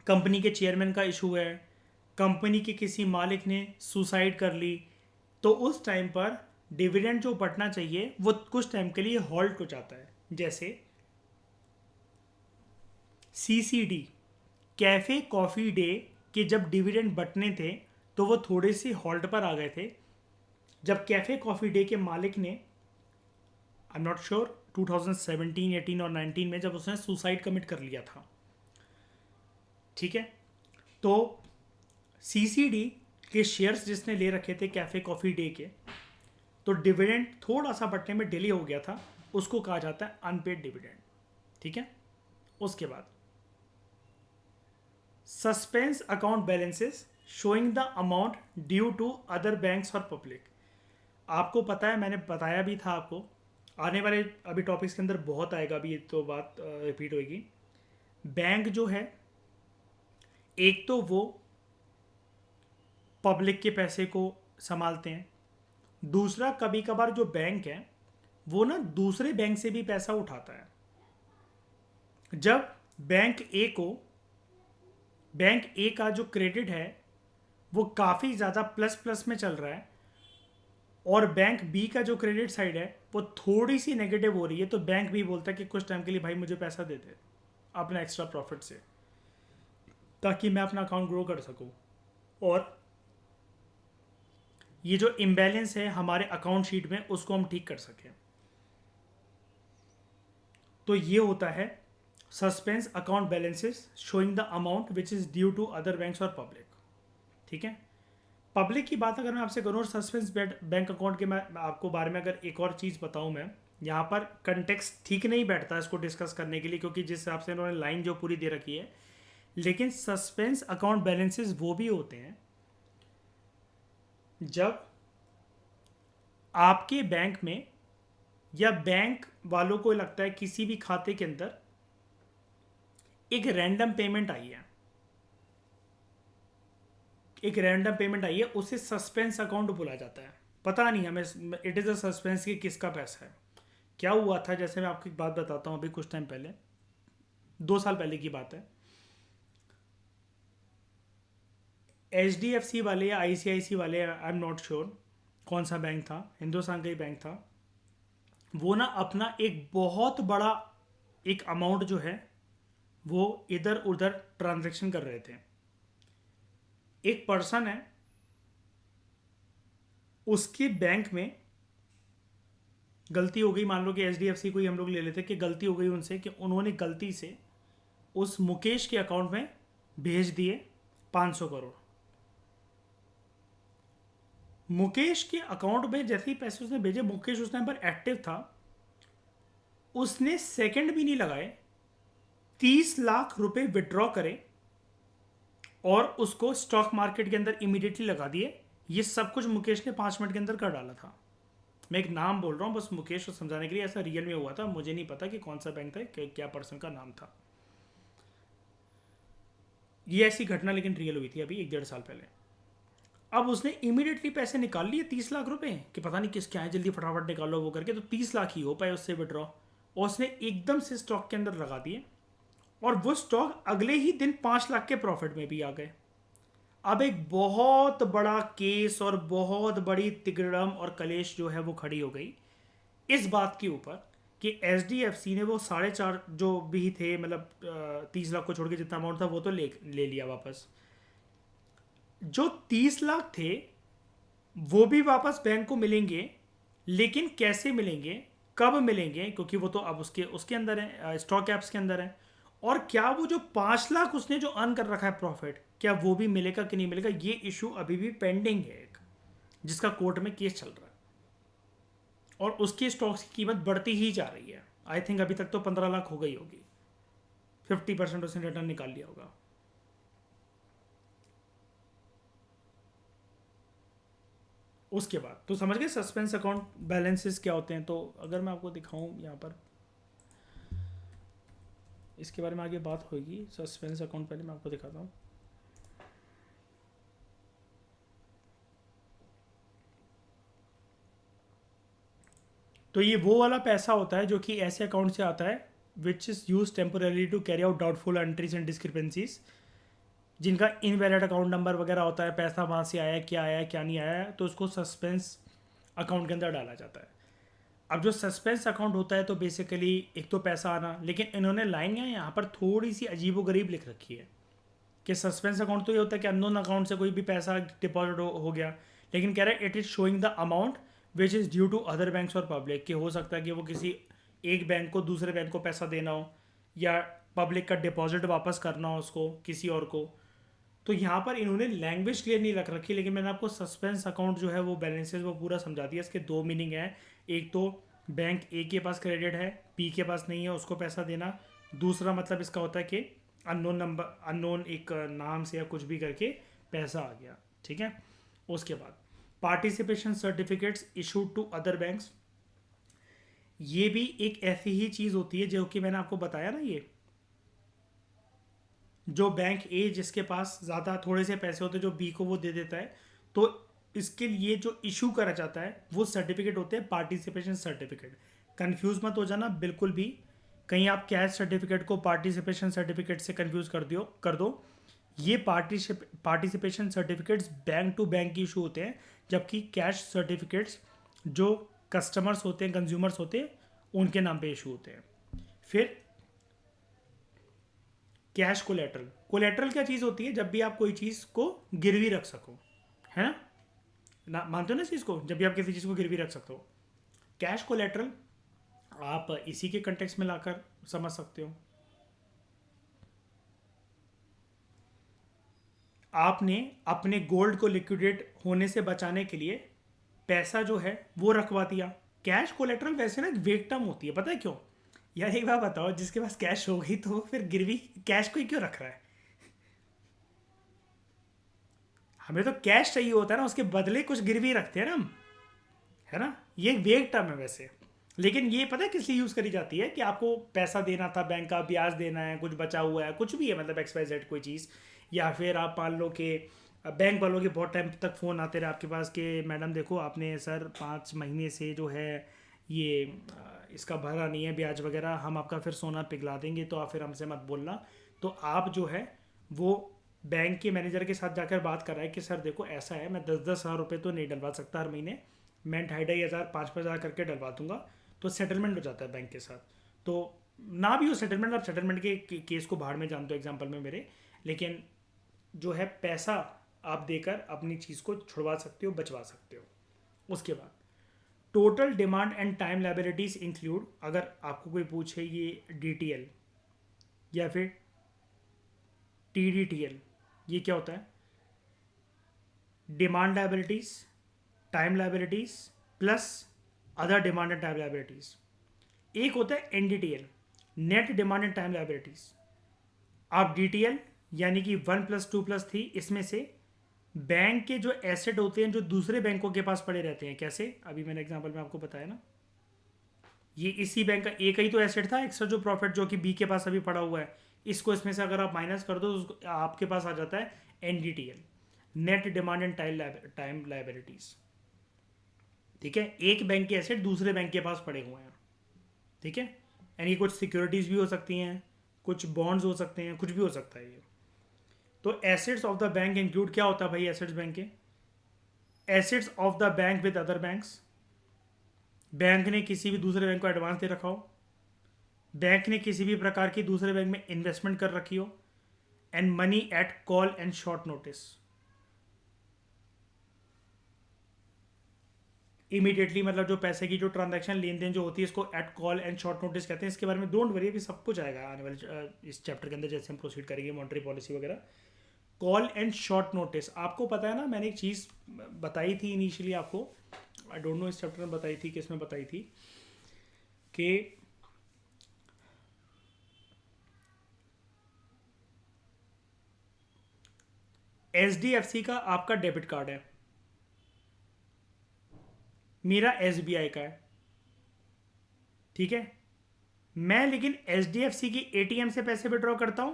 कंपनी के चेयरमैन का इशू है, कंपनी के किसी मालिक ने सुसाइड कर ली, तो उस टाइम पर डिविडेंड जो बढ़ना चाहिए वो कुछ टाइम के लिए हॉल्ट हो जाता है। जैसे CCD, कैफ़े कॉफ़ी डे के जब डिविडेंड बटने थे तो वो थोड़े से हॉल्ट पर आ गए थे जब कैफ़े कॉफ़ी डे के मालिक ने, आई एम नॉट श्योर 2017, 18 और 19 में, जब उसने सुसाइड कमिट कर लिया था। ठीक है, तो CCD के शेयर्स जिसने ले रखे थे कैफ़े कॉफ़ी डे के, तो डिविडेंड थोड़ा सा बढ़ने में डिले हो गया था, उसको कहा जाता है अनपेड डिविडेंड। ठीक है, उसके बाद suspense account balances showing the amount due to other banks और पब्लिक। आपको पता है, मैंने बताया भी था आपको, आने वाले अभी टॉपिक्स के अंदर बहुत आएगा, अभी तो बात रिपीट होगी। बैंक जो है, एक तो वो पब्लिक के पैसे को संभालते हैं, दूसरा कभी कभार जो बैंक है वो ना दूसरे बैंक से भी पैसा उठाता है। जब बैंक ए का जो क्रेडिट है वो काफ़ी ज़्यादा प्लस प्लस में चल रहा है और बैंक बी का जो क्रेडिट साइड है वो थोड़ी सी नेगेटिव हो रही है, तो बैंक भी बोलता है कि कुछ टाइम के लिए भाई मुझे पैसा दे दे अपना एक्स्ट्रा प्रॉफिट से, ताकि मैं अपना अकाउंट ग्रो कर सकूं और ये जो इम्बैलेंस है हमारे अकाउंट शीट में उसको हम ठीक कर सकें। तो ये होता है suspense account balances showing the amount which is due to other banks और पब्लिक। ठीक है, पब्लिक की बात अगर मैं आपसे करूँ और सस्पेंस बैंक अकाउंट के मैं आपको बारे में अगर एक और चीज़ बताऊँ, मैं यहाँ पर कंटेक्स्ट ठीक नहीं बैठता इसको डिस्कस करने के लिए, क्योंकि जिस हिसाब से इन्होंने लाइन जो पूरी दे रखी है, लेकिन सस्पेंस अकाउंट बैलेंसेस वो भी होते हैं जब आपके बैंक में या बैंक वालों को लगता है किसी भी खाते के अंदर एक रैंडम पेमेंट आई है, उसे सस्पेंस अकाउंट बोला जाता है। पता नहीं हमें, इट इज़ अ सस्पेंस कि किसका पैसा है। क्या हुआ था, जैसे मैं आपको एक बात बताता हूँ, अभी कुछ टाइम पहले, 2 साल पहले की बात है, HDFC वाले या ICICI वाले, आई एम नॉट श्योर कौन सा बैंक था, हिंदुस्तान का ही बैंक था, वो ना अपना एक बहुत बड़ा एक अमाउंट जो है वो इधर उधर ट्रांजैक्शन कर रहे थे। एक पर्सन है, उसके बैंक में गलती हो गई, मान लो कि HDFC को ही हम लोग ले लेते कि गलती हो गई उनसे कि उन्होंने गलती से उस मुकेश के अकाउंट में भेज दिए 500 करोड़। मुकेश के अकाउंट में जैसे ही पैसे उसने भेजे, मुकेश उस टाइम पर एक्टिव था, उसने सेकंड भी नहीं लगाए, 30 लाख रुपए विड्रॉ करे और उसको स्टॉक मार्केट के अंदर इमीडिएटली लगा दिए। ये सब कुछ मुकेश ने 5 मिनट के अंदर कर डाला था। मैं एक नाम बोल रहा हूँ बस मुकेश को समझाने के लिए, ऐसा रियल में हुआ था, मुझे नहीं पता कि कौन सा बैंक था, क्या पर्सन का नाम था। ये ऐसी घटना लेकिन रियल हुई थी अभी 1-1.5 साल पहले। अब उसने इमीडिएटली पैसे निकाल लिए 30 लाख रुपए, कि पता नहीं किस क्या है, जल्दी फटाफट निकालो वो करके, तो 30 लाख ही हो पाए उससे विड्रॉ, और उसने एकदम से स्टॉक के अंदर लगा दिए और वो स्टॉक अगले ही दिन 5 लाख के प्रॉफिट में भी आ गए। अब एक बहुत बड़ा केस और बहुत बड़ी तिगड़म और कलेश जो है वो खड़ी हो गई इस बात के ऊपर कि HDFC ने वो 4.5 जो भी थे, मतलब 30 लाख को छोड़ के जितना अमाउंट था वो तो ले लिया वापस। जो 30 लाख थे वो भी वापस बैंक को मिलेंगे, लेकिन कैसे मिलेंगे, कब मिलेंगे, क्योंकि वो तो अब उसके उसके अंदर है, स्टॉक ऐप्स के अंदर है। और क्या वो जो 5 लाख उसने जो अर्न कर रखा है प्रॉफिट, क्या वो भी मिलेगा कि नहीं मिलेगा, ये इशू अभी भी पेंडिंग है एक, जिसका कोर्ट में केस चल रहा है और उसके स्टॉक्स की कीमत बढ़ती ही जा रही है। आई थिंक अभी तक तो 15 लाख हो गई होगी, 50% उसने रिटर्न निकाल लिया होगा। उसके बाद तो समझ गए सस्पेंस अकाउंट बैलेंसेस क्या होते हैं। तो अगर मैं आपको दिखाऊं यहाँ पर, इसके बारे में आगे बात होगी, सस्पेंस अकाउंट पहले मैं आपको दिखाता हूँ। तो ये वो वाला पैसा होता है जो कि ऐसे अकाउंट से आता है which is use temporarily to carry out doubtful entries and discrepancies. जिनका इनवैलिड अकाउंट नंबर वगैरह होता है, पैसा वहाँ से आया क्या नहीं आया, तो उसको सस्पेंस अकाउंट के अंदर डाला जाता है। अब जो सस्पेंस अकाउंट होता है तो बेसिकली एक तो पैसा आना, लेकिन इन्होंने लाइन यहाँ पर थोड़ी सी अजीबोगरीब लिख रखी है कि सस्पेंस अकाउंट तो ये होता है कि अननोन अकाउंट से कोई भी पैसा डिपॉजिट हो गया, लेकिन कह रहा है it is showing the amount which is due to other banks और पब्लिक, कि हो सकता है कि वो किसी एक बैंक को दूसरे बैंक को पैसा देना हो, या पब्लिक का डिपॉजिट वापस करना हो उसको किसी और को। तो यहाँ पर इन्होंने लैंग्वेज क्लियर नहीं रख रखी, लेकिन मैंने आपको सस्पेंस अकाउंट जो है वो बैलेंसेज वो पूरा समझा दिया। इसके दो मीनिंग है, एक तो बैंक ए के पास क्रेडिट है, बी के पास नहीं है, उसको पैसा देना। दूसरा मतलब इसका होता है कि अननोन नंबर, अननोन एक नाम से या कुछ भी करके पैसा आ गया, ठीक है। उसके बाद participation certificates issued to other banks, ये भी एक ऐसी ही चीज़ होती है जो कि मैंने आपको बताया ना, ये जो बैंक ए जिसके पास ज़्यादा थोड़े से पैसे होते हैं जो बी को वो दे देता है, तो इसके लिए जो इशू करा जाता है वो सर्टिफिकेट होते हैं पार्टिसिपेशन सर्टिफिकेट। कंफ्यूज मत हो जाना बिल्कुल भी, कहीं आप कैश सर्टिफिकेट को पार्टिसिपेशन सर्टिफिकेट से कंफ्यूज कर दो। ये participation certificates bank to bank की इशू होते हैं, जबकि कैश सर्टिफिकेट्स जो कस्टमर्स होते हैं, कंज्यूमर्स होते हैं, उनके नाम पे इशू होते हैं। फिर कैश कोलेट्रल, कोलेट्रल क्या चीज़ होती है? जब भी आप कोई चीज़ को गिरवी रख सको, है ना, मानते हो ना इस चीज़ को, जब भी आप किसी चीज़ को गिरवी रख सकते हो। कैश कोलेट्रल आप इसी के कंटेक्स्ट में लाकर समझ सकते हो। आपने अपने गोल्ड को लिक्विडेट होने से बचाने के लिए पैसा जो है वो रखवा दिया। कैश कोलेट्रल वैसे ना वेक टर्म होती है, पता है क्यों? यार एक बात बताओ, जिसके पास कैश हो गई तो फिर गिरवी कैश को ही क्यों रख रहा है? हमें तो कैश चाहिए होता है ना, उसके बदले कुछ गिरवी रखते हैं ना हम, है ना। ये वेग टर्म है वैसे, लेकिन ये पता है किस लिए यूज़ करी जाती है? कि आपको पैसा देना था, बैंक का ब्याज देना है, कुछ बचा हुआ है, कुछ भी है, मतलब एक्स वाई जेड कोई चीज़, या फिर आप मान लो कि बैंक वालों के बहुत टाइम तक फ़ोन आते रहे आपके पास कि मैडम देखो आपने सर 5 महीने से जो है ये इसका भरा नहीं है ब्याज वगैरह, हम आपका फिर सोना पिघला देंगे, तो आप फिर हमसे मत बोलना। तो आप जो है वो बैंक के मैनेजर के साथ जाकर बात कर रहा है कि सर देखो ऐसा है, मैं 10,000 रुपये तो नहीं डलवा सकता हर महीने, मैं 2,500 5,000 करके डलवा दूंगा। तो सेटलमेंट हो जाता है बैंक के साथ। तो ना भी हो सेटलमेंट, आप सेटलमेंट के केस को बाहर में जानते हो एग्जाम्पल में मेरे, लेकिन जो है पैसा आप देकर अपनी चीज़ को छुड़वा सकते हो, बचवा सकते हो। उसके बाद total demand and time liabilities include, अगर आपको कोई पूछे ये DTL या फिर TDTL, ये क्या होता है? Demand liabilities, time liabilities plus other demand and time liabilities. एक होता है NDTL, net demand and time liabilities. आप DTL यानी कि 1+2+3, इसमें से बैंक के जो एसेट होते हैं जो दूसरे बैंकों के पास पड़े रहते हैं, कैसे? अभी मैंने एग्जांपल में आपको बताया ना, ये इसी बैंक का एक ही तो एसेट था एक्स्ट्रा जो प्रॉफिट जो कि बी के पास अभी पड़ा हुआ है, इसको इसमें से अगर आप माइनस कर दो तो आपके पास आ जाता है NDTL, net demand and time liabilities. ठीक है, एक बैंक के एसेट दूसरे बैंक के पास पड़े हुए हैं, ठीक है। यानी कुछ सिक्योरिटीज भी हो सकती हैं, कुछ बॉन्ड्स हो सकते हैं, कुछ भी हो सकता है ये। तो assets of the bank include क्या होता है भाई? एसेट्स बैंक के assets of the bank with other banks, bank ने किसी भी दूसरे बैंक को एडवांस दे रखा हो, बैंक ने किसी भी प्रकार की दूसरे बैंक में इन्वेस्टमेंट कर रखी हो, and money at call and short notice, immediately, मतलब जो पैसे की जो ट्रांजैक्शन लेन देन जो होती है इसको at call and short notice कहते हैं। इसके बारे में डोंट वरी, अभी सब कुछ आएगा आने वाले इस चैप्टर के अंदर जैसे हम प्रोसीड करेंगे, मॉनेटरी पॉलिसी वगैरह। कॉल एंड शॉर्ट नोटिस, आपको पता है ना, मैंने एक चीज़ बताई थी इनिशियली आपको, आई डोंट नो इस चैप्टर में बताई थी किसमें बताई थी, कि HDFC का आपका डेबिट कार्ड है, मेरा SBI का है, ठीक है। मैं लेकिन HDFC की ATM से पैसे विड्रॉ करता हूं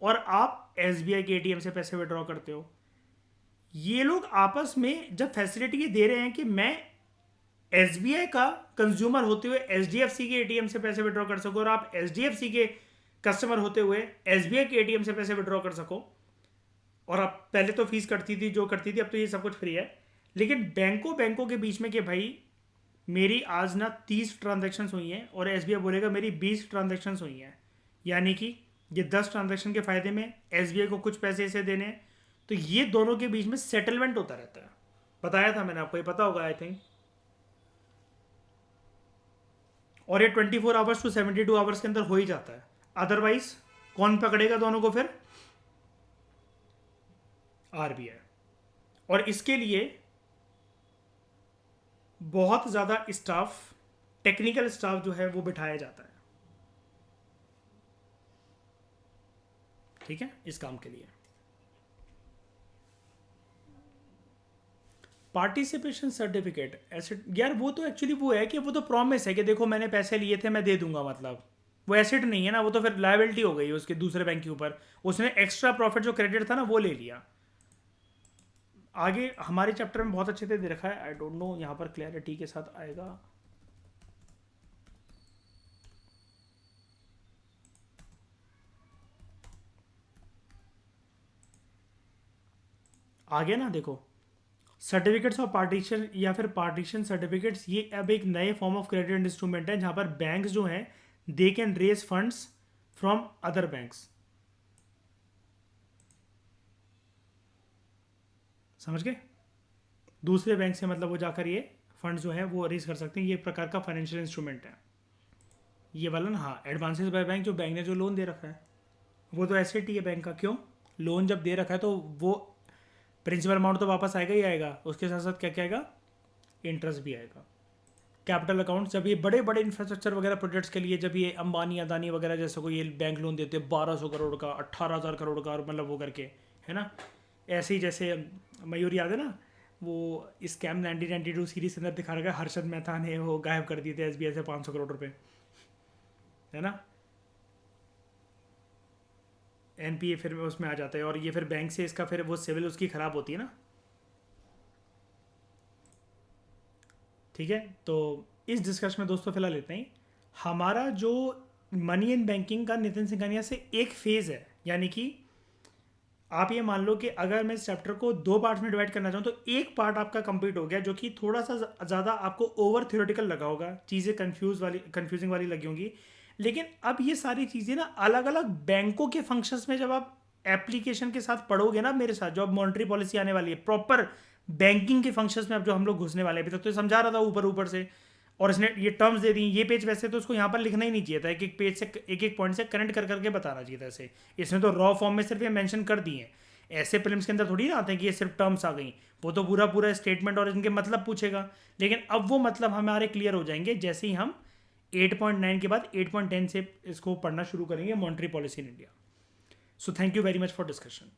और आप SBI के ATM से पैसे विड्रॉ करते हो। ये लोग आपस में जब फैसिलिटी ये दे रहे हैं कि मैं SBI का कंज्यूमर होते हुए HDFC के ATM से पैसे विड्रॉ कर सको और आप HDFC के कस्टमर होते हुए SBI के ATM से पैसे विड्रॉ कर सको, और अब पहले तो फीस कटती थी जो करती थी, अब तो ये सब कुछ फ्री है। लेकिन बैंकों के बीच में कि भाई मेरी आज ना 30 ट्रांजेक्शन्स हुई हैं और एसबीआई बोलेगा मेरी 20 ट्रांजेक्शन्स हुई हैं, यानी कि ये 10 ट्रांजेक्शन के फ़ायदे में एसबीआई को कुछ पैसे ऐसे देने हैं, तो ये दोनों के बीच में सेटलमेंट होता रहता है। बताया था मैंने आपको, ये पता होगा आई थिंक। और ये 24 आवर्स टू 72 आवर्स के अंदर हो ही जाता है। अदरवाइज कौन पकड़ेगा दोनों को फिर? आरबीआई। और इसके लिए बहुत ज़्यादा स्टाफ, टेक्निकल स्टाफ जो है वो बिठाया जाता है, ठीक है, इस काम के लिए। पार्टिसिपेशन सर्टिफिकेट एसेट, यार वो तो एक्चुअली वो है कि वो तो प्रॉमिस है कि देखो मैंने पैसे लिए थे मैं दे दूंगा, मतलब वो एसेट नहीं है ना, वो तो फिर लायबिलिटी हो गई उसके दूसरे बैंक के ऊपर। उसने एक्स्ट्रा प्रॉफिट जो क्रेडिट था ना वो ले लिया। आगे हमारे चैप्टर में बहुत अच्छे से दे रखा है, आई डोंट नो यहाँ पर क्लैरिटी के साथ आएगा। आगे ना देखो, सर्टिफिकेट्स ऑफ पार्टीशन या फिर पार्टीशन सर्टिफिकेट्स, ये अब एक नए फॉर्म ऑफ क्रेडिट इंस्ट्रूमेंट है जहाँ पर बैंक्स जो हैं they can raise funds from other banks. समझ गए? दूसरे बैंक से मतलब वो जाकर ये फंड जो है वो रेज कर सकते हैं। ये एक प्रकार का फाइनेंशियल इंस्ट्रूमेंट है ये वाला ना। हाँ, एडवांसेस बाय बैंक, जो बैंक ने जो लोन दे रखा है वो तो एसेट ही है बैंक का। क्यों? लोन जब दे रखा है तो वो प्रिंसिपल अमाउंट तो वापस आएगा ही आएगा, उसके साथ साथ क्या क्या आएगा? इंटरेस्ट भी आएगा। कैपिटल अकाउंट, जब ये बड़े बड़े इंफ्रास्ट्रक्चर वगैरह प्रोजेक्ट्स के लिए जब ये अंबानी अदानी वगैरह जैसे को ये बैंक लोन देते हैं 1200 करोड़ का, 18,000 करोड़ का, और मतलब वो करके, है ना। ऐसे ही जैसे मयूर याद है ना, वो स्कैम 1992 सीरीज के अंदर दिखा रखा है, हर्षद मेहता ने वो गायब कर दिए थे एसबीआई से 500 करोड़ रुपए, है ना। एनपीए फिर उसमें आ जाता है, और ये फिर बैंक से इसका फिर वो सिविल उसकी ख़राब होती है ना। ठीक है, तो इस डिस्कशन में दोस्तों फिलहाल इतना ही। हमारा जो मनी इन बैंकिंग का नितिन सिंघानिया से एक फेज़ है, यानी कि आप ये मान लो कि अगर मैं इस चैप्टर को 2 पार्ट्स में डिवाइड करना चाहूँ तो एक पार्ट आपका कंप्लीट हो गया, जो कि थोड़ा सा ज़्यादा आपको ओवर थ्योरेटिकल लगा होगा, चीज़ें कंफ्यूजिंग वाली लगी होंगी। लेकिन अब ये सारी चीज़ें ना अलग अलग बैंकों के फंक्शंस में जब आप एप्लीकेशन के साथ पढ़ोगे ना मेरे साथ, जो अब मॉनेटरी पॉलिसी आने वाली है प्रॉपर बैंकिंग के फंक्शंस में, अब जो हम लोग घुसने वाले, अभी तक तो समझा रहा था ऊपर ऊपर से, और इसने ये टर्म्स दे दी। ये पेज वैसे तो उसको यहाँ पर लिखना ही नहीं चाहिए था, एक एक पेज से एक एक पॉइंट से कनेक्ट कर करके बताना चाहिए था ऐसे। इसने तो रॉ फॉर्म में सिर्फ ये मेंशन कर दिए हैं। ऐसे प्रीलिम्स के अंदर थोड़ी ना आते हैं कि ये सिर्फ टर्म्स आ गई, वो तो पूरा पूरा स्टेटमेंट और इनके मतलब पूछेगा। लेकिन अब वो मतलब हमारे क्लियर हो जाएंगे जैसे ही हम 8.9 के बाद 8.10 से इसको पढ़ना शुरू करेंगे, monetary policy in India. So thank you very much for discussion.